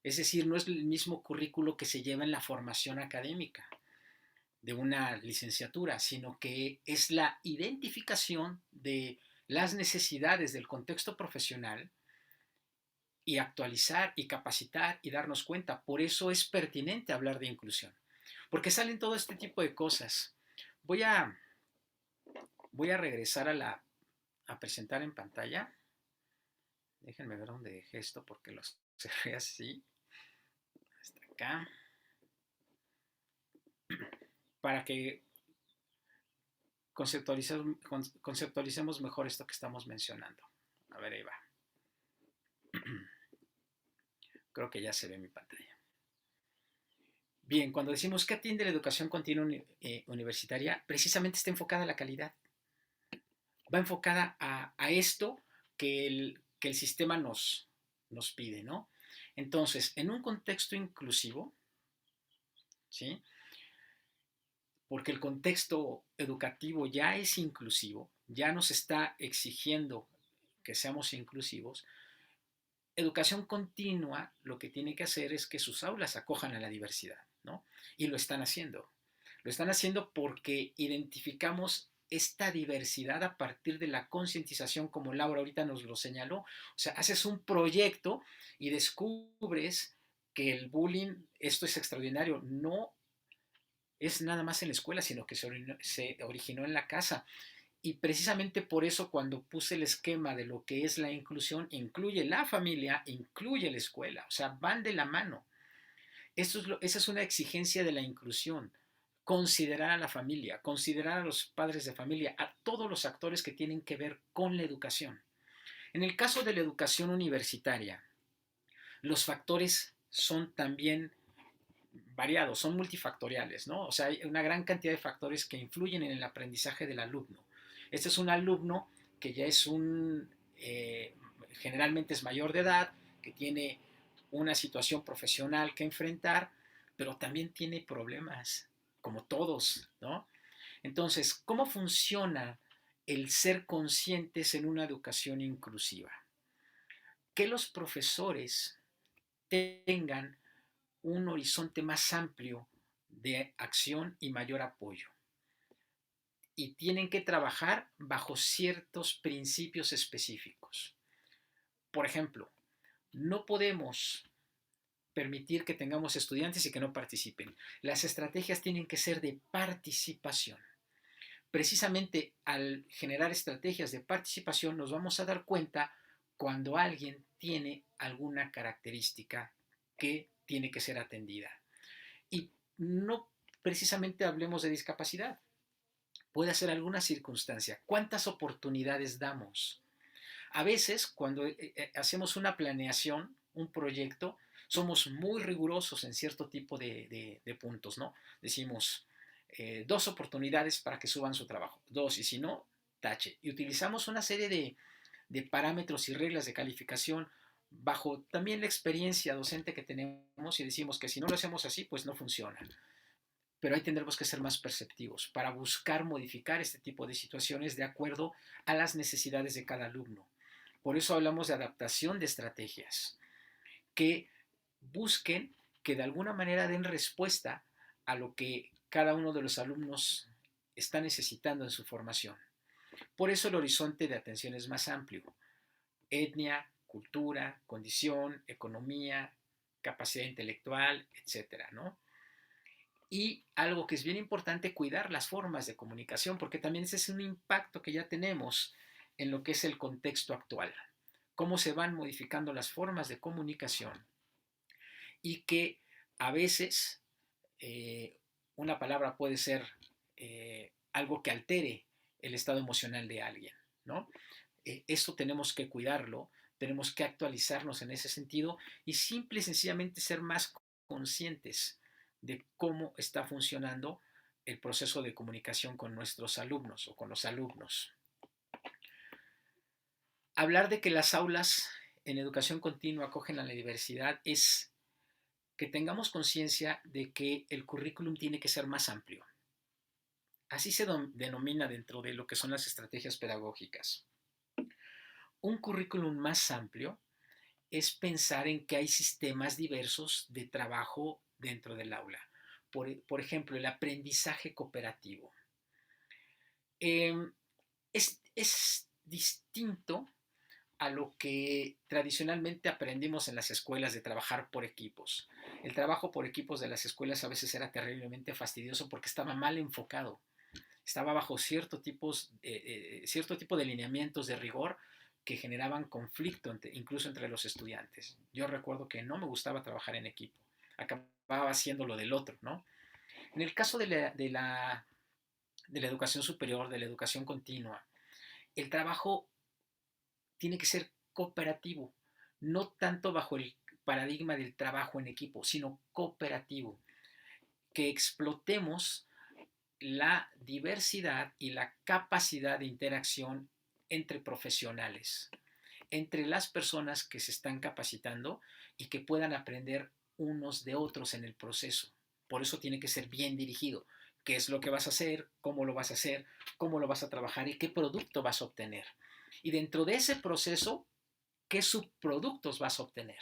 es decir, no es el mismo currículo que se lleva en la formación académica de una licenciatura, sino que es la identificación de las necesidades del contexto profesional y actualizar y capacitar y darnos cuenta. Por eso es pertinente hablar de inclusión, porque salen todo este tipo de cosas. Voy a regresar a presentar en pantalla. Déjenme ver dónde dejé esto porque lo cerré así. Hasta acá. Para que conceptualicemos mejor esto que estamos mencionando. A ver, ahí va. Creo que ya se ve mi pantalla. Bien, cuando decimos que atiende la educación continua universitaria, precisamente está enfocada a la calidad. Va enfocada a esto que el sistema nos pide, ¿no? Entonces, en un contexto inclusivo, ¿sí? Porque el contexto educativo ya es inclusivo, ya nos está exigiendo que seamos inclusivos. Educación continua lo que tiene que hacer es que sus aulas acojan a la diversidad, ¿no? Y lo están haciendo. Lo están haciendo porque identificamos esta diversidad a partir de la concientización, como Laura ahorita nos lo señaló. O sea, haces un proyecto y descubres que el bullying, esto es extraordinario, no es nada más en la escuela, sino que se originó en la casa. Y precisamente por eso cuando puse el esquema de lo que es la inclusión, incluye la familia, incluye la escuela, o sea, van de la mano. Esa es una exigencia de la inclusión. Considerar a la familia, considerar a los padres de familia, a todos los actores que tienen que ver con la educación. En el caso de la educación universitaria, los factores son también variados, son multifactoriales, ¿no? O sea, hay una gran cantidad de factores que influyen en el aprendizaje del alumno. Este es un alumno que ya es generalmente es mayor de edad, que tiene una situación profesional que enfrentar, pero también tiene problemas, como todos, ¿no? Entonces, ¿cómo funciona el ser conscientes en una educación inclusiva? Que los profesores tengan un horizonte más amplio de acción y mayor apoyo. Y tienen que trabajar bajo ciertos principios específicos. Por ejemplo, no podemos permitir que tengamos estudiantes y que no participen. Las estrategias tienen que ser de participación. Precisamente al generar estrategias de participación nos vamos a dar cuenta cuando alguien tiene alguna característica que tiene que ser atendida. Y no precisamente hablemos de discapacidad. Puede ser alguna circunstancia. ¿Cuántas oportunidades damos? A veces, cuando hacemos una planeación, un proyecto, somos muy rigurosos en cierto tipo de puntos, ¿no? Decimos 2 oportunidades para que suban su trabajo, 2, y si no, tache. Y utilizamos una serie de parámetros y reglas de calificación bajo también la experiencia docente que tenemos y decimos que si no lo hacemos así, pues no funciona. Pero ahí tendremos que ser más perceptivos para buscar modificar este tipo de situaciones de acuerdo a las necesidades de cada alumno. Por eso hablamos de adaptación de estrategias que busquen que de alguna manera den respuesta a lo que cada uno de los alumnos está necesitando en su formación. Por eso el horizonte de atención es más amplio. Etnia, cultura, condición, economía, capacidad intelectual, etcétera, ¿no? Y algo que es bien importante, cuidar las formas de comunicación, porque también ese es un impacto que ya tenemos en lo que es el contexto actual. Cómo se van modificando las formas de comunicación y que a veces una palabra puede ser algo que altere el estado emocional de alguien, ¿no? Esto tenemos que cuidarlo, tenemos que actualizarnos en ese sentido y simple y sencillamente ser más conscientes de cómo está funcionando el proceso de comunicación con nuestros alumnos o con los alumnos. Hablar de que las aulas en educación continua acogen a la diversidad es que tengamos conciencia de que el currículum tiene que ser más amplio. Así se denomina dentro de lo que son las estrategias pedagógicas. Un currículum más amplio es pensar en que hay sistemas diversos de trabajo dentro del aula. Por ejemplo, el aprendizaje cooperativo. Es distinto a lo que tradicionalmente aprendimos en las escuelas de trabajar por equipos. El trabajo por equipos de las escuelas a veces era terriblemente fastidioso porque estaba mal enfocado. Estaba bajo cierto tipo de lineamientos de rigor que generaban conflicto incluso entre los estudiantes. Yo recuerdo que no me gustaba trabajar en equipo. Acababa haciendo lo del otro, ¿no? En el caso de la educación superior, de la educación continua, el trabajo tiene que ser cooperativo, no tanto bajo el paradigma del trabajo en equipo, sino cooperativo, que explotemos la diversidad y la capacidad de interacción entre profesionales, entre las personas que se están capacitando y que puedan aprender unos de otros en el proceso. Por eso tiene que ser bien dirigido. ¿Qué es lo que vas a hacer? ¿Cómo lo vas a hacer? ¿Cómo lo vas a trabajar? ¿Y qué producto vas a obtener? Y dentro de ese proceso, ¿qué subproductos vas a obtener?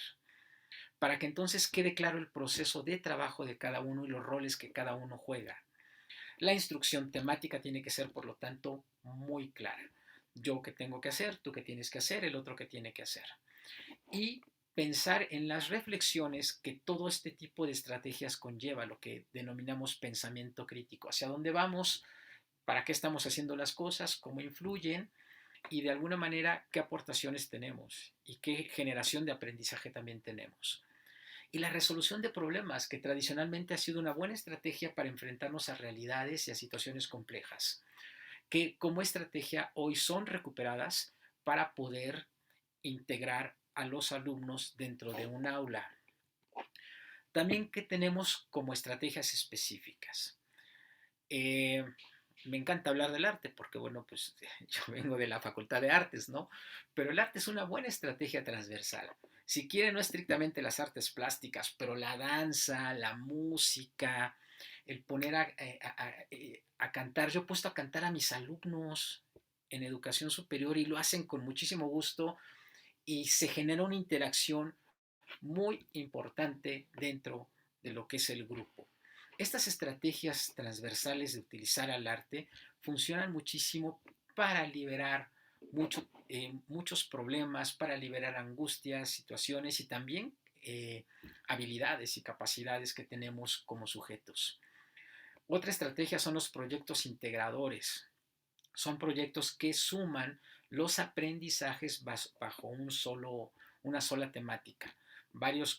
Para que entonces quede claro el proceso de trabajo de cada uno y los roles que cada uno juega. La instrucción temática tiene que ser, por lo tanto, muy clara. Yo qué tengo que hacer, tú qué tienes que hacer, el otro qué tiene que hacer. Y pensar en las reflexiones que todo este tipo de estrategias conlleva, lo que denominamos pensamiento crítico. Hacia dónde vamos, para qué estamos haciendo las cosas, cómo influyen y de alguna manera qué aportaciones tenemos y qué generación de aprendizaje también tenemos. Y la resolución de problemas, que tradicionalmente ha sido una buena estrategia para enfrentarnos a realidades y a situaciones complejas, que como estrategia hoy son recuperadas para poder integrar a los alumnos dentro de un aula. También que tenemos como estrategias específicas. Me encanta hablar del arte porque, bueno, pues yo vengo de la Facultad de Artes, ¿no? Pero el arte es una buena estrategia transversal. Si quiere, no estrictamente las artes plásticas, pero la danza, la música, el poner a cantar. Yo he puesto a cantar a mis alumnos en educación superior y lo hacen con muchísimo gusto y se genera una interacción muy importante dentro de lo que es el grupo. Estas estrategias transversales de utilizar al arte funcionan muchísimo para liberar muchos problemas, para liberar angustias, situaciones y también habilidades y capacidades que tenemos como sujetos. Otra estrategia son los proyectos integradores. Son proyectos que suman los aprendizajes bajo una sola temática. Varios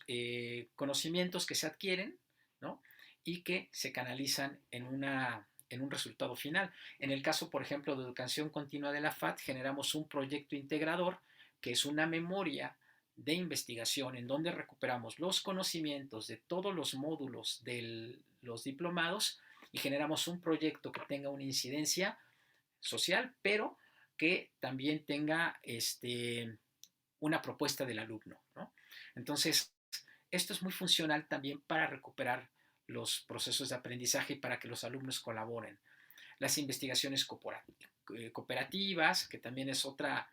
conocimientos que se adquieren, ¿no? Y que se canalizan en un resultado final. En el caso, por ejemplo, de educación continua de la FAD, generamos un proyecto integrador que es una memoria de investigación en donde recuperamos los conocimientos de todos los módulos de los diplomados y generamos un proyecto que tenga una incidencia social, pero que también tenga una propuesta del alumno, ¿no? Entonces, esto es muy funcional también para recuperar los procesos de aprendizaje y para que los alumnos colaboren. Las investigaciones cooperativas, que también es otra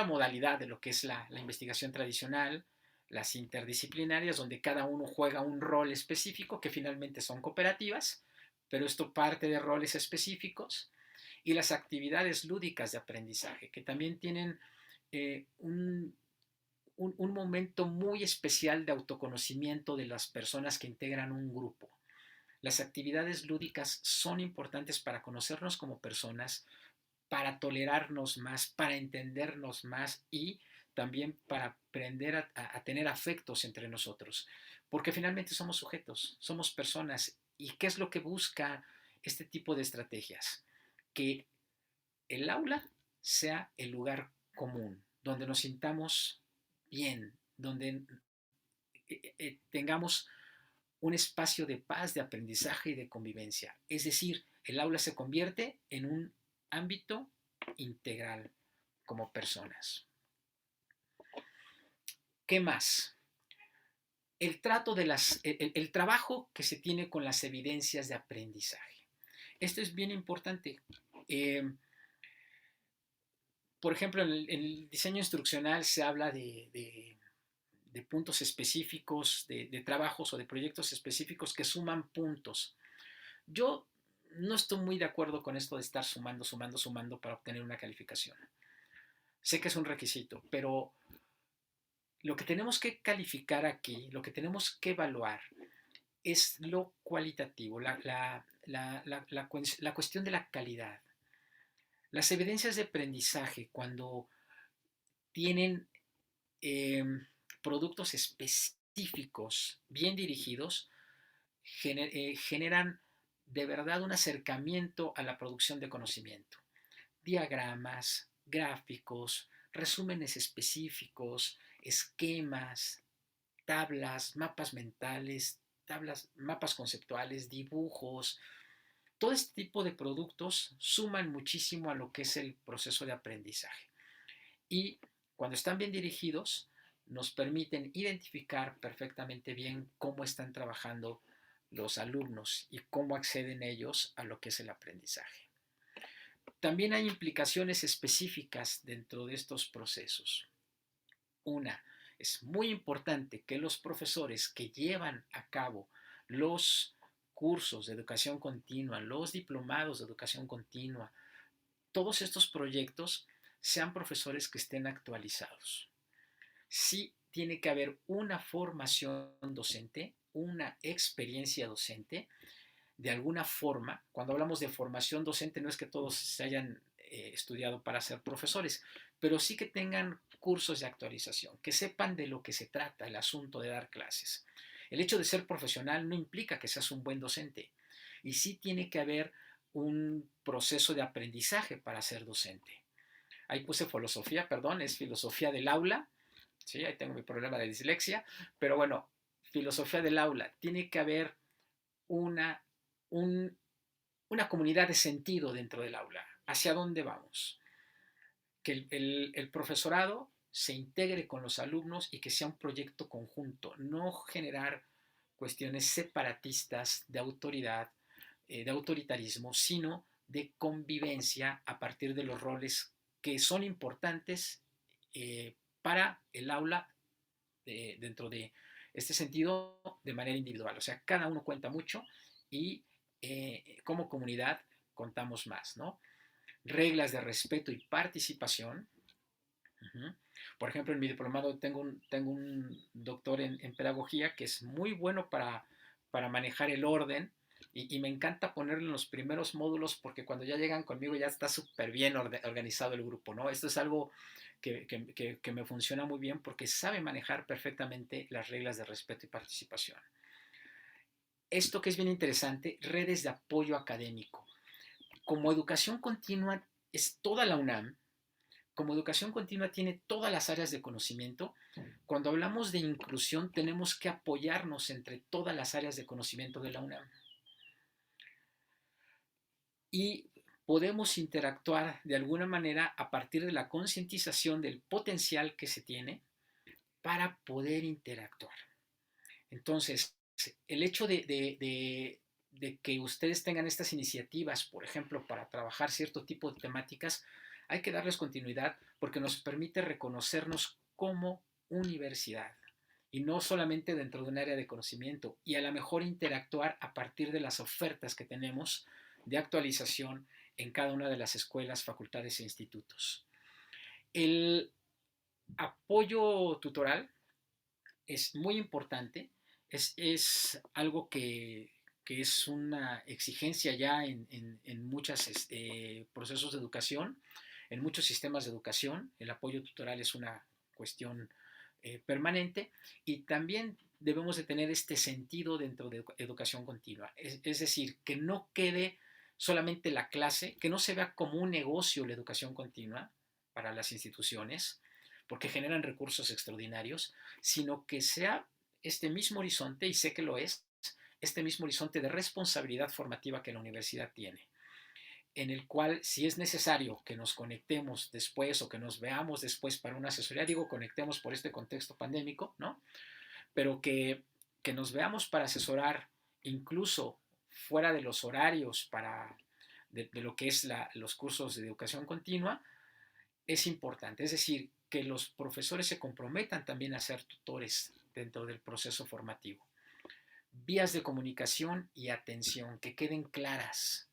modalidad de lo que es la investigación tradicional, las interdisciplinarias, donde cada uno juega un rol específico, que finalmente son cooperativas, pero esto parte de roles específicos, y las actividades lúdicas de aprendizaje, que también tienen un momento muy especial de autoconocimiento de las personas que integran un grupo. Las actividades lúdicas son importantes para conocernos como personas, para tolerarnos más, para entendernos más y también para aprender a tener afectos entre nosotros, porque finalmente somos sujetos, somos personas. ¿Y qué es lo que busca este tipo de estrategias? Que el aula sea el lugar común, donde nos sintamos bien, donde tengamos un espacio de paz, de aprendizaje y de convivencia. Es decir, el aula se convierte en un ámbito integral como personas. ¿Qué más? El trabajo que se tiene con las evidencias de aprendizaje. Esto es bien importante. Por ejemplo, en el diseño instruccional se habla de puntos específicos, de trabajos o de proyectos específicos que suman puntos. Yo no estoy muy de acuerdo con esto de estar sumando para obtener una calificación. Sé que es un requisito, pero lo que tenemos que calificar aquí, lo que tenemos que evaluar es lo cualitativo, la cuestión de la calidad. Las evidencias de aprendizaje, cuando tienen productos específicos, bien dirigidos, generan de verdad un acercamiento a la producción de conocimiento. Diagramas, gráficos, resúmenes específicos, esquemas, tablas, mapas mentales, mapas conceptuales, dibujos. Todo este tipo de productos suman muchísimo a lo que es el proceso de aprendizaje. Y cuando están bien dirigidos, nos permiten identificar perfectamente bien cómo están trabajando los alumnos y cómo acceden ellos a lo que es el aprendizaje. También hay implicaciones específicas dentro de estos procesos. Una, es muy importante que los profesores que llevan a cabo los cursos de educación continua, los diplomados de educación continua, todos estos proyectos sean profesores que estén actualizados. Sí tiene que haber una formación docente, una experiencia docente, de alguna forma. Cuando hablamos de formación docente no es que todos se hayan estudiado para ser profesores, pero sí que tengan cursos de actualización, que sepan de lo que se trata el asunto de dar clases. El hecho de ser profesional no implica que seas un buen docente, y sí tiene que haber un proceso de aprendizaje para ser docente. Ahí puse filosofía, perdón, es filosofía del aula. Sí, ahí tengo mi problema de dislexia, pero bueno, filosofía del aula. Tiene que haber una, un, una comunidad de sentido dentro del aula. ¿Hacia dónde vamos? Que el profesorado se integre con los alumnos y que sea un proyecto conjunto, no generar cuestiones separatistas de autoridad, de autoritarismo, sino de convivencia a partir de los roles que son importantes para el aula dentro de este sentido de manera individual. O sea, cada uno cuenta mucho y como comunidad contamos más, ¿no? Reglas de respeto y participación. Por ejemplo, en mi diplomado tengo un doctor en pedagogía que es muy bueno para manejar el orden y me encanta ponerlo en los primeros módulos porque cuando ya llegan conmigo ya está súper bien organizado el grupo, ¿no? Esto es algo que me funciona muy bien porque sabe manejar perfectamente las reglas de respeto y participación. Esto que es bien interesante, redes de apoyo académico. Como educación continua es toda la UNAM, como educación continua tiene todas las áreas de conocimiento, cuando hablamos de inclusión tenemos que apoyarnos entre todas las áreas de conocimiento de la UNAM. Y podemos interactuar de alguna manera a partir de la concientización del potencial que se tiene para poder interactuar. Entonces, el hecho de que ustedes tengan estas iniciativas, por ejemplo, para trabajar cierto tipo de temáticas, hay que darles continuidad porque nos permite reconocernos como universidad y no solamente dentro de un área de conocimiento, y a lo mejor interactuar a partir de las ofertas que tenemos de actualización en cada una de las escuelas, facultades e institutos. El apoyo tutoral es muy importante, es algo que es una exigencia ya en muchos procesos de educación, en muchos sistemas de educación. El apoyo tutoral es una cuestión permanente y también debemos de tener este sentido dentro de educación continua. Es decir, que no quede solamente la clase, que no se vea como un negocio la educación continua para las instituciones, porque generan recursos extraordinarios, sino que sea este mismo horizonte, y sé que lo es, este mismo horizonte de responsabilidad formativa que la universidad tiene, en el cual si es necesario que nos conectemos después o que nos veamos después para una asesoría, digo conectemos por este contexto pandémico, ¿no? Pero que nos veamos para asesorar incluso fuera de los horarios de lo que es los cursos de educación continua, es importante. Es decir, que los profesores se comprometan también a ser tutores dentro del proceso formativo. Vías de comunicación y atención que queden claras.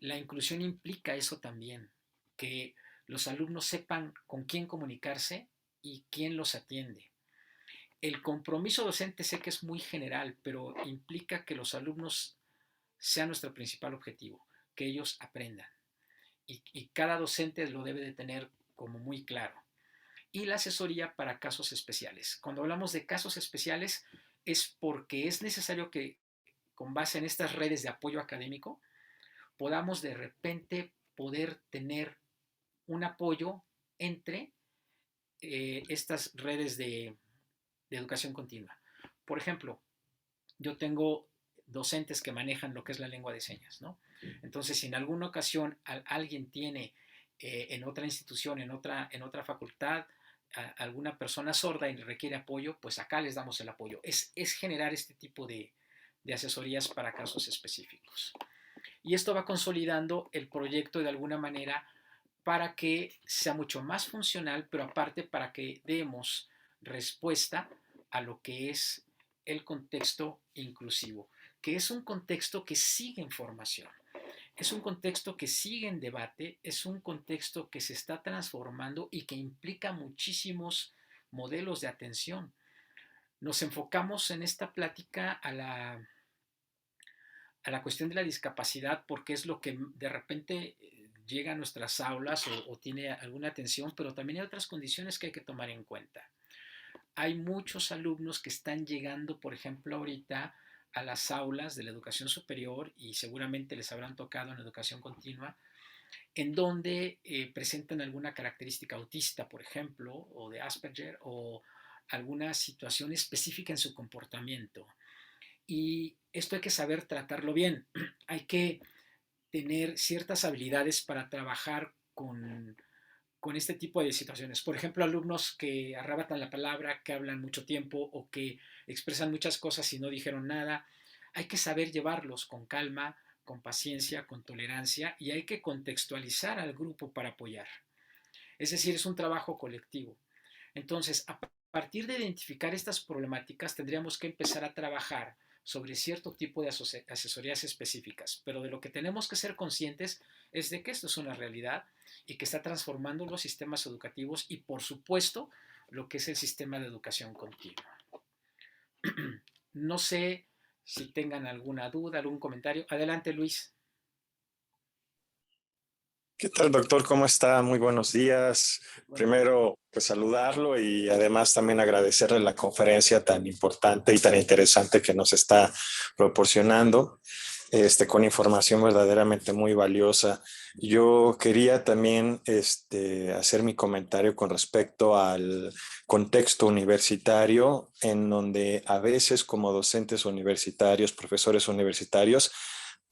La inclusión implica eso también, que los alumnos sepan con quién comunicarse y quién los atiende. El compromiso docente sé que es muy general, pero implica que los alumnos sean nuestro principal objetivo, que ellos aprendan. Y cada docente lo debe de tener como muy claro. Y la asesoría para casos especiales. Cuando hablamos de casos especiales es porque es necesario que, con base en estas redes de apoyo académico, podamos de repente poder tener un apoyo entre estas redes de educación continua. Por ejemplo, yo tengo docentes que manejan lo que es la lengua de señas, ¿no? Entonces, si en alguna ocasión alguien tiene en otra institución, en otra facultad, alguna persona sorda y requiere apoyo, pues acá les damos el apoyo. Es generar este tipo de asesorías para casos específicos. Y esto va consolidando el proyecto de alguna manera para que sea mucho más funcional, pero aparte para que demos respuesta a lo que es el contexto inclusivo, que es un contexto que sigue en formación, es un contexto que sigue en debate, es un contexto que se está transformando y que implica muchísimos modelos de atención. Nos enfocamos en esta plática a la cuestión de la discapacidad porque es lo que de repente llega a nuestras aulas o tiene alguna atención, pero también hay otras condiciones que hay que tomar en cuenta. Hay muchos alumnos que están llegando, por ejemplo, ahorita a las aulas de la educación superior y seguramente les habrán tocado en educación continua, en donde presentan alguna característica autista, por ejemplo, o de Asperger, o alguna situación específica en su comportamiento. Y esto hay que saber tratarlo bien. Hay que tener ciertas habilidades para trabajar con este tipo de situaciones. Por ejemplo, alumnos que arrebatan la palabra, que hablan mucho tiempo o que expresan muchas cosas y no dijeron nada. Hay que saber llevarlos con calma, con paciencia, con tolerancia y hay que contextualizar al grupo para apoyar. Es decir, es un trabajo colectivo. Entonces, a partir de identificar estas problemáticas, tendríamos que empezar a trabajar sobre cierto tipo de asesorías específicas, pero de lo que tenemos que ser conscientes es de que esto es una realidad y que está transformando los sistemas educativos y, por supuesto, lo que es el sistema de educación continua. No sé si tengan alguna duda, algún comentario. Adelante, Luis. ¿Qué tal, doctor? ¿Cómo está? Muy buenos días. Primero, pues saludarlo y además también agradecerle la conferencia tan importante y tan interesante que nos está proporcionando, con información verdaderamente muy valiosa. Yo quería también hacer mi comentario con respecto al contexto universitario, en donde a veces como docentes universitarios, profesores universitarios,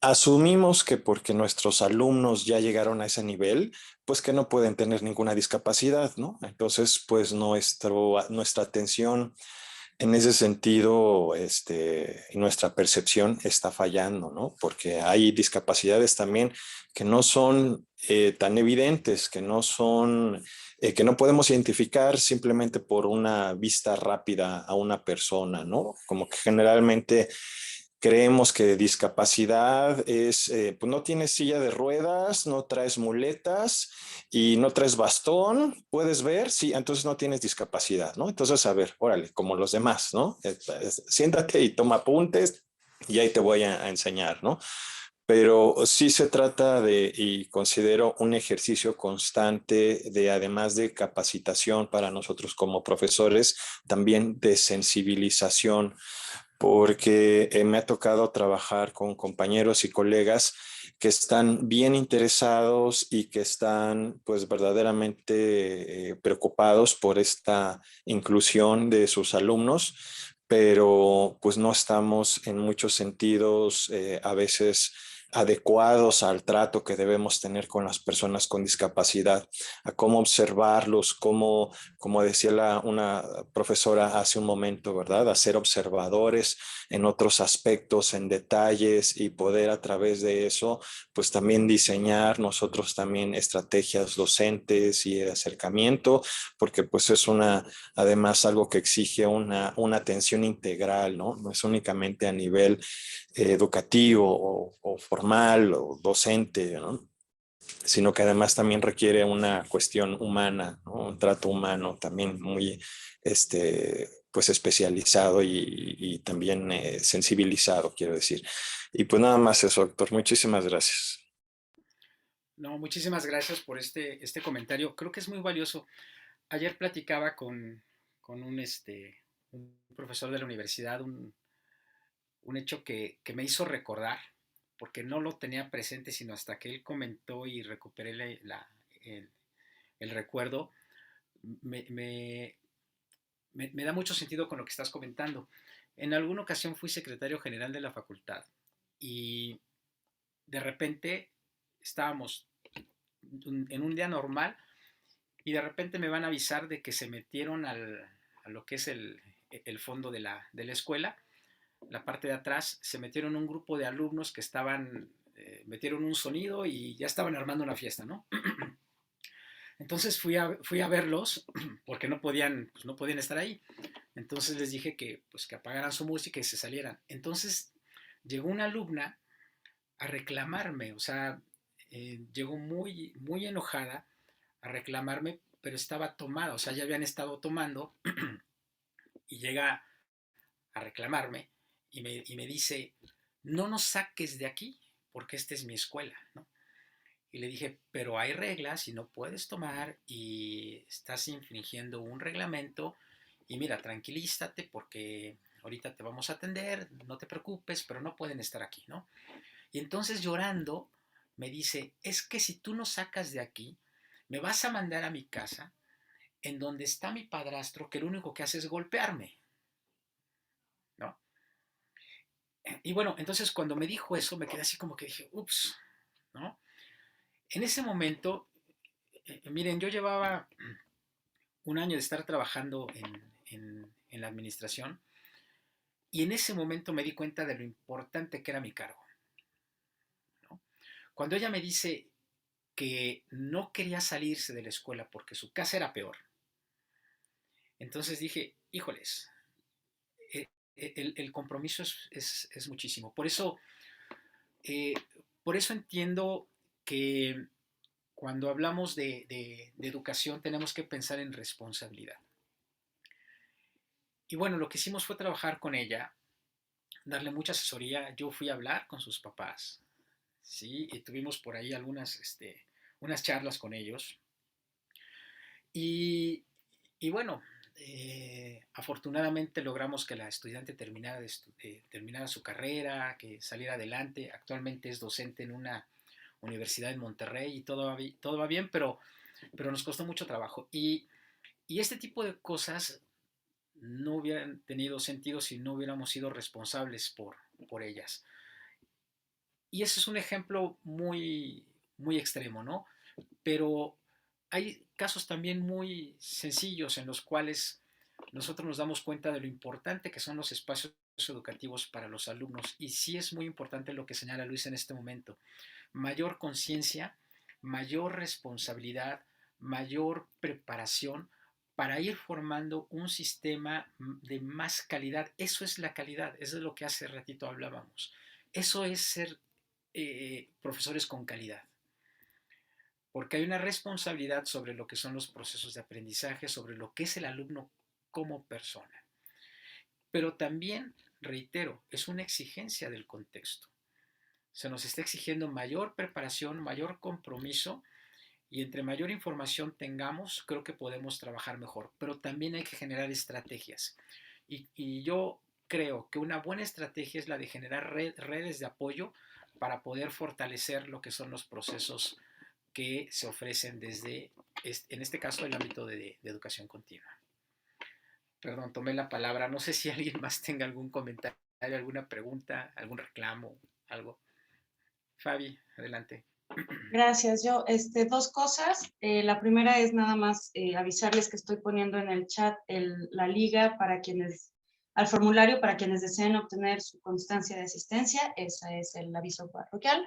asumimos que porque nuestros alumnos ya llegaron a ese nivel, pues que no pueden tener ninguna discapacidad, ¿no? Entonces, pues nuestra atención en ese sentido, nuestra percepción está fallando, ¿no? Porque hay discapacidades también que no son tan evidentes, que no podemos identificar simplemente por una vista rápida a una persona, ¿no? Como que generalmente creemos que discapacidad es, pues no tienes silla de ruedas, no traes muletas y no traes bastón, puedes ver, sí, entonces no tienes discapacidad, ¿no? Entonces, a ver, órale, como los demás, ¿no? Siéntate y toma apuntes y ahí te voy a enseñar, ¿no? Pero sí se trata de, y considero un ejercicio constante de, además de capacitación para nosotros como profesores, también de sensibilización porque me ha tocado trabajar con compañeros y colegas que están bien interesados y que están pues verdaderamente preocupados por esta inclusión de sus alumnos, pero pues no estamos en muchos sentidos a veces adecuados al trato que debemos tener con las personas con discapacidad, a cómo observarlos, como decía una profesora hace un momento, ¿verdad? A ser observadores en otros aspectos, en detalles y poder a través de eso, pues también diseñar nosotros también estrategias docentes y de acercamiento, porque pues es además algo que exige una atención integral, ¿no? No es únicamente a nivel educativo o formal o docente, ¿no? Sino que además también requiere una cuestión humana, ¿no? Un trato humano también muy pues especializado y también sensibilizado, quiero decir. Y pues nada más eso, doctor. Muchísimas gracias. No, muchísimas gracias por este comentario. Creo que es muy valioso. Ayer platicaba con un profesor de la universidad, un hecho que me hizo recordar, porque no lo tenía presente, sino hasta que él comentó y recuperé el recuerdo, me, me, me da mucho sentido con lo que estás comentando. En alguna ocasión fui secretario general de la facultad y de repente estábamos en un día normal y de repente me van a avisar de que se metieron a lo que es el fondo de la escuela, la parte de atrás, se metieron un grupo de alumnos que metieron un sonido y ya estaban armando una fiesta, ¿no? Entonces fui a verlos porque pues no podían estar ahí. Entonces les dije que apagaran su música y se salieran. Entonces llegó una alumna a reclamarme, o sea, llegó muy, muy enojada a reclamarme, pero estaba tomada, o sea, ya habían estado tomando y llega a reclamarme y me dice, no nos saques de aquí porque esta es mi escuela, ¿no? Y le dije, pero hay reglas y no puedes tomar y estás infringiendo un reglamento y mira, tranquilízate porque ahorita te vamos a atender, no te preocupes, pero no pueden estar aquí, ¿no? Y entonces llorando me dice, es que si tú nos sacas de aquí, me vas a mandar a mi casa en donde está mi padrastro que lo único que hace es golpearme, ¿no? Y bueno, entonces cuando me dijo eso me quedé así como que dije, ups, ¿no? En ese momento, miren, yo llevaba un año de estar trabajando en la administración y en ese momento me di cuenta de lo importante que era mi cargo, ¿no? Cuando ella me dice que no quería salirse de la escuela porque su casa era peor, entonces dije, híjoles, el compromiso es muchísimo. Eh, por eso entiendo que cuando hablamos de educación tenemos que pensar en responsabilidad. Y bueno, lo que hicimos fue trabajar con ella, darle mucha asesoría. Yo fui a hablar con sus papás, ¿sí? Y tuvimos por ahí unas charlas con ellos. Y, y bueno, afortunadamente logramos que la estudiante terminara su carrera, que saliera adelante. Actualmente es docente en una universidad en Monterrey y todo va bien, pero nos costó mucho trabajo. Y este tipo de cosas no hubieran tenido sentido si no hubiéramos sido responsables por ellas. Y ese es un ejemplo muy, muy extremo, ¿no? Pero hay casos también muy sencillos en los cuales nosotros nos damos cuenta de lo importante que son los espacios educativos para los alumnos. Y sí es muy importante lo que señala Luis en este momento. Mayor conciencia, mayor responsabilidad, mayor preparación para ir formando un sistema de más calidad. Eso es la calidad, eso es lo que hace ratito hablábamos. Eso es ser profesores con calidad, porque hay una responsabilidad sobre lo que son los procesos de aprendizaje, sobre lo que es el alumno como persona. Pero también, reitero, es una exigencia del contexto. Se nos está exigiendo mayor preparación, mayor compromiso, y entre mayor información tengamos, creo que podemos trabajar mejor. Pero también hay que generar estrategias. Y yo creo que una buena estrategia es la de generar redes de apoyo para poder fortalecer lo que son los procesos que se ofrecen desde, en este caso, el ámbito de educación continua. Perdón, tomé la palabra. No sé si alguien más tenga algún comentario, alguna pregunta, algún reclamo, algo. Fabi, adelante. Gracias. Yo, dos cosas. La primera es nada más avisarles que estoy poniendo en el chat la liga para quienes, al formulario para quienes deseen obtener su constancia de asistencia. Ese es el aviso parroquial.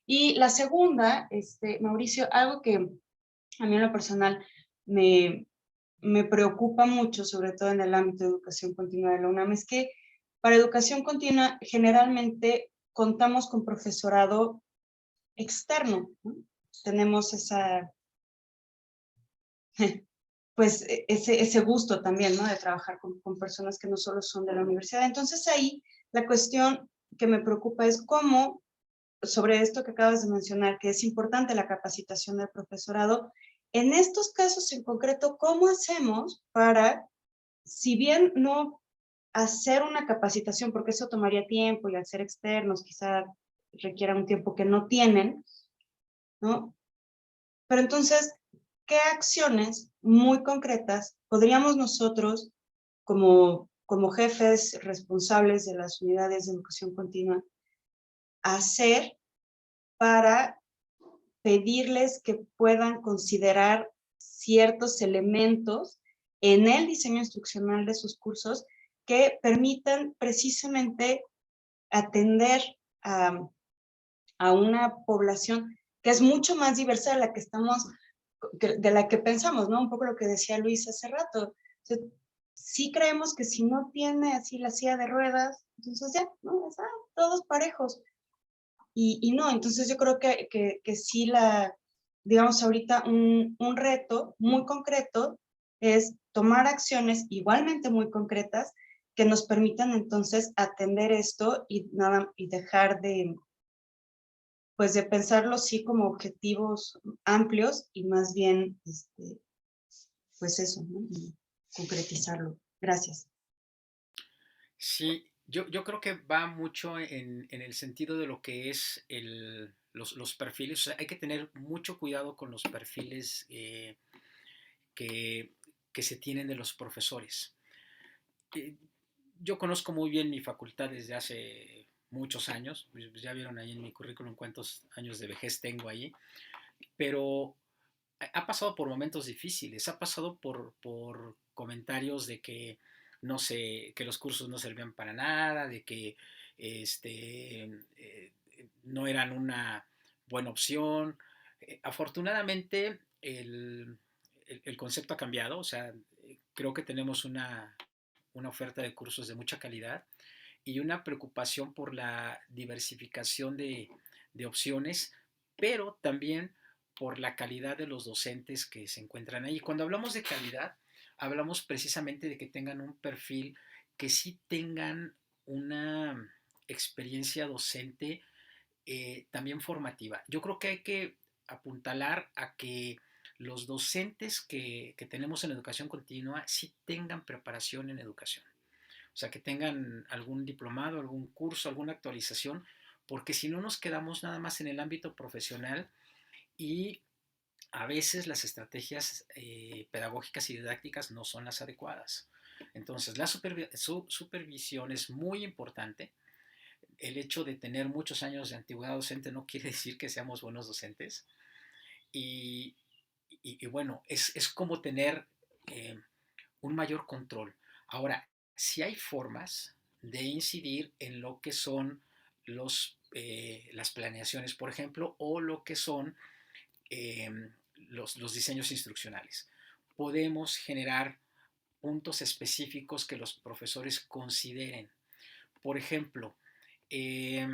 Y la segunda, Mauricio, algo que a mí en lo personal me preocupa mucho, sobre todo en el ámbito de educación continua de la UNAM, es que para educación continua generalmente contamos con profesorado externo, ¿no? Tenemos pues ese gusto también, ¿no? De trabajar con personas que no solo son de la universidad. Entonces ahí la cuestión que me preocupa es cómo, sobre esto que acabas de mencionar, que es importante la capacitación del profesorado, en estos casos en concreto, ¿cómo hacemos para, si bien no hacer una capacitación, porque eso tomaría tiempo y al ser externos quizá requiera un tiempo que no tienen, ¿no? Pero entonces, ¿qué acciones muy concretas podríamos nosotros, como jefes responsables de las unidades de educación continua, hacer para pedirles que puedan considerar ciertos elementos en el diseño instruccional de sus cursos que permitan precisamente atender a una población que es mucho más diversa de la que pensamos, ¿no? Un poco lo que decía Luis hace rato. O sea, sí creemos que si no tiene así la silla de ruedas, entonces ya, ¿no? Todos parejos. Y no, entonces yo creo que sí digamos ahorita un reto muy concreto es tomar acciones igualmente muy concretas que nos permitan entonces atender esto y dejar pues de pensarlo sí como objetivos amplios y más bien, pues eso, ¿no? Y concretizarlo. Gracias. Sí, yo creo que va mucho en el sentido de lo que es los perfiles. O sea, hay que tener mucho cuidado con los perfiles que, que se tienen de los profesores. Eh, yo conozco muy bien mi facultad desde hace muchos años. Pues ya vieron ahí en mi currículum cuántos años de vejez tengo ahí. Pero ha pasado por momentos difíciles, ha pasado por comentarios de que, no sé, que los cursos no servían para nada, de que no eran una buena opción. Afortunadamente, el concepto ha cambiado, o sea, creo que tenemos una oferta de cursos de mucha calidad y una preocupación por la diversificación de opciones, pero también por la calidad de los docentes que se encuentran ahí. Cuando hablamos de calidad, hablamos precisamente de que tengan un perfil, que sí tengan una experiencia docente también formativa. Yo creo que hay que apuntalar a que los docentes que tenemos en educación continua sí tengan preparación en educación. O sea, que tengan algún diplomado, algún curso, alguna actualización, porque si no nos quedamos nada más en el ámbito profesional y a veces las estrategias pedagógicas y didácticas no son las adecuadas. Entonces, la supervisión es muy importante. El hecho de tener muchos años de antigüedad docente no quiere decir que seamos buenos docentes. Y, y bueno, es como tener un mayor control. Ahora, si hay formas de incidir en lo que son las planeaciones, por ejemplo, o lo que son eh, los diseños instruccionales. Podemos generar puntos específicos que los profesores consideren. Por ejemplo, eh,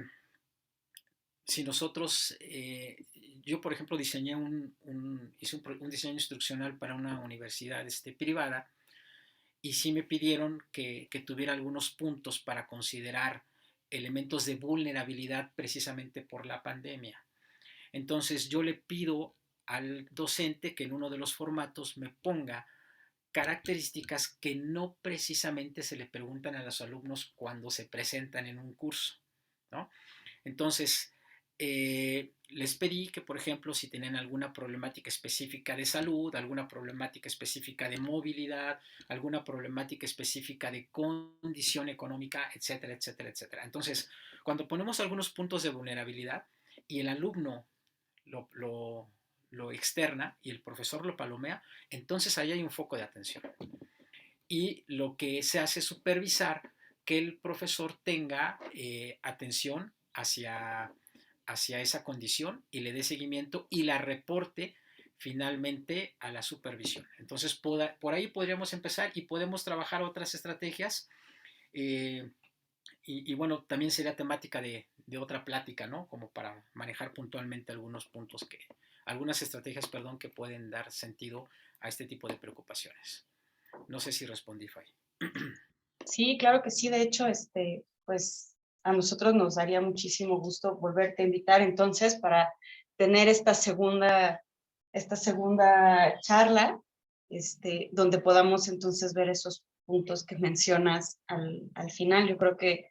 si nosotros, yo por ejemplo diseñé hice un diseño instruccional para una universidad privada y sí me pidieron que tuviera algunos puntos para considerar elementos de vulnerabilidad precisamente por la pandemia. Entonces yo le pido al docente que en uno de los formatos me ponga características que no precisamente se le preguntan a los alumnos cuando se presentan en un curso, ¿no? Entonces, les pedí que, por ejemplo, si tienen alguna problemática específica de salud, alguna problemática específica de movilidad, alguna problemática específica de condición económica, etcétera, etcétera, etcétera. Entonces, cuando ponemos algunos puntos de vulnerabilidad y el alumno lo externa y el profesor lo palomea, entonces ahí hay un foco de atención. Y lo que se hace es supervisar que el profesor tenga atención hacia esa condición y le dé seguimiento y la reporte finalmente a la supervisión. Entonces, por ahí podríamos empezar y podemos trabajar otras estrategias. Y bueno, también sería temática de otra plática, ¿no? Como para manejar puntualmente algunos puntos algunas estrategias, perdón, que pueden dar sentido a este tipo de preocupaciones. No sé si respondí, Fay. Sí, claro que sí. De hecho, pues a nosotros nos daría muchísimo gusto volverte a invitar entonces para tener esta segunda charla, donde podamos entonces ver esos puntos que mencionas al final. Yo creo que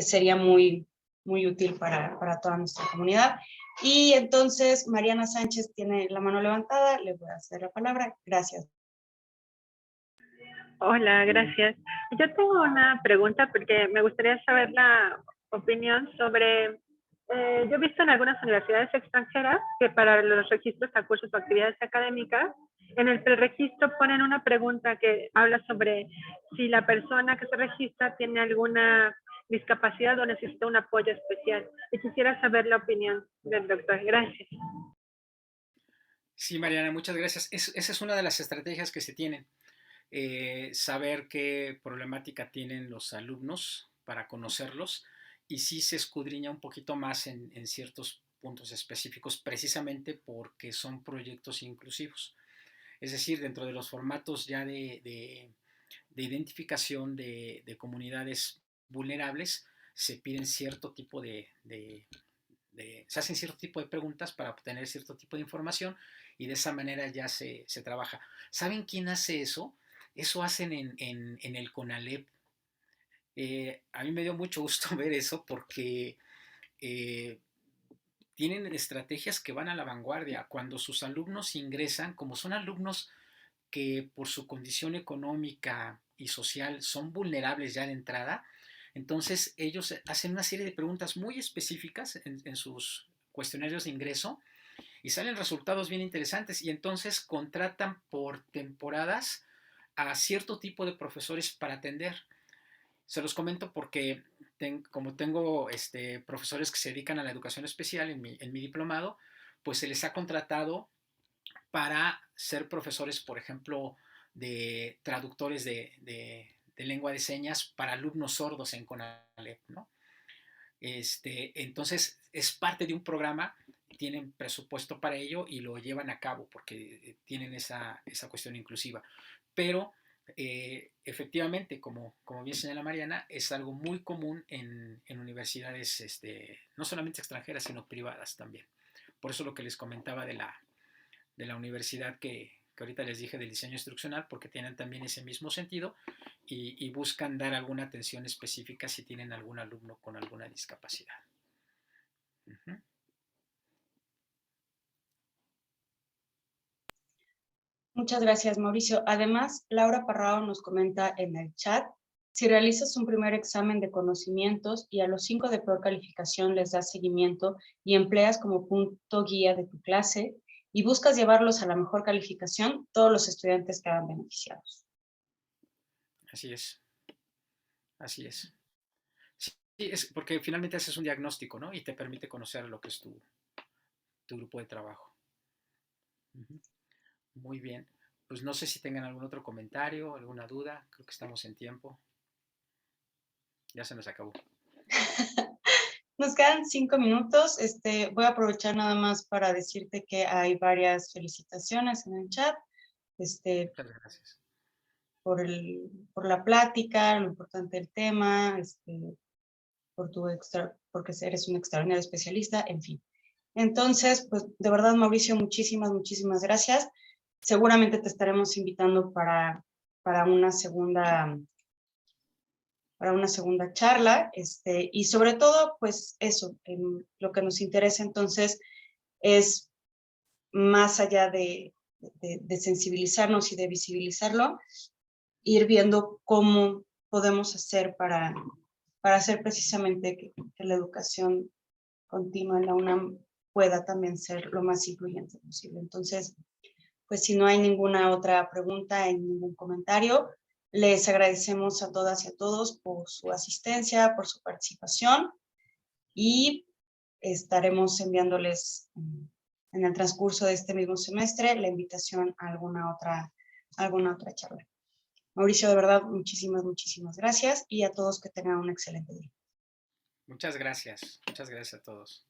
sería muy, muy útil para toda nuestra comunidad. Y entonces Mariana Sánchez tiene la mano levantada, le voy a hacer la palabra. Gracias. Hola, gracias. Yo tengo una pregunta porque me gustaría saber la opinión sobre, yo he visto en algunas universidades extranjeras que para los registros a cursos o actividades académicas, en el preregistro ponen una pregunta que habla sobre si la persona que se registra tiene alguna discapacidad o necesita un apoyo especial. Y quisiera saber la opinión del doctor. Gracias. Sí, Mariana, muchas gracias. Esa es una de las estrategias que se tienen. saber qué problemática tienen los alumnos para conocerlos y sí se escudriña un poquito más en ciertos puntos específicos precisamente porque son proyectos inclusivos. Es decir, dentro de los formatos ya de identificación de comunidades vulnerables, se piden cierto tipo se hacen cierto tipo de preguntas para obtener cierto tipo de información y de esa manera ya se trabaja. ¿Saben quién hace eso? Eso hacen en el CONALEP. A mí me dio mucho gusto ver eso porque eh, tienen estrategias que van a la vanguardia. Cuando sus alumnos ingresan, como son alumnos que por su condición económica y social son vulnerables ya de entrada, entonces ellos hacen una serie de preguntas muy específicas en sus cuestionarios de ingreso y salen resultados bien interesantes y entonces contratan por temporadas a cierto tipo de profesores para atender. Se los comento porque como tengo profesores que se dedican a la educación especial en mi diplomado, pues se les ha contratado para ser profesores, por ejemplo, de traductores de lengua de señas para alumnos sordos en CONALEP, ¿no? Entonces, es parte de un programa, tienen presupuesto para ello y lo llevan a cabo porque tienen esa cuestión inclusiva. Pero, efectivamente, como bien señala Mariana, es algo muy común en universidades, no solamente extranjeras, sino privadas también. Por eso lo que les comentaba de la universidad que ahorita les dije del diseño instruccional, porque tienen también ese mismo sentido y buscan dar alguna atención específica si tienen algún alumno con alguna discapacidad. Uh-huh. Muchas gracias, Mauricio. Además, Laura Parrao nos comenta en el chat, si realizas un primer examen de conocimientos y a los 5 de peor calificación les das seguimiento y empleas como punto guía de tu clase y buscas llevarlos a la mejor calificación, todos los estudiantes quedan beneficiados. Así es. Así es. Sí, es porque finalmente haces un diagnóstico, ¿no? Y te permite conocer lo que es tu grupo de trabajo. Uh-huh. Muy bien. Pues no sé si tengan algún otro comentario, alguna duda. Creo que estamos en tiempo. Ya se nos acabó. Nos quedan 5 minutos. Voy a aprovechar nada más para decirte que hay varias felicitaciones en el chat. Muchas gracias. Por la plática, lo importante del tema, porque eres un extraordinario especialista, en fin. Entonces, pues de verdad, Mauricio, muchísimas, muchísimas gracias. Seguramente te estaremos invitando para una segunda charla, y sobre todo, pues eso, lo que nos interesa entonces es, más allá de sensibilizarnos y de visibilizarlo, ir viendo cómo podemos hacer para hacer precisamente que la educación continua en la UNAM pueda también ser lo más incluyente posible. Entonces, pues si no hay ninguna otra pregunta, ningún comentario, les agradecemos a todas y a todos por su asistencia, por su participación y estaremos enviándoles en el transcurso de este mismo semestre la invitación a alguna otra charla. Mauricio, de verdad, muchísimas, muchísimas gracias y a todos que tengan un excelente día. Muchas gracias a todos.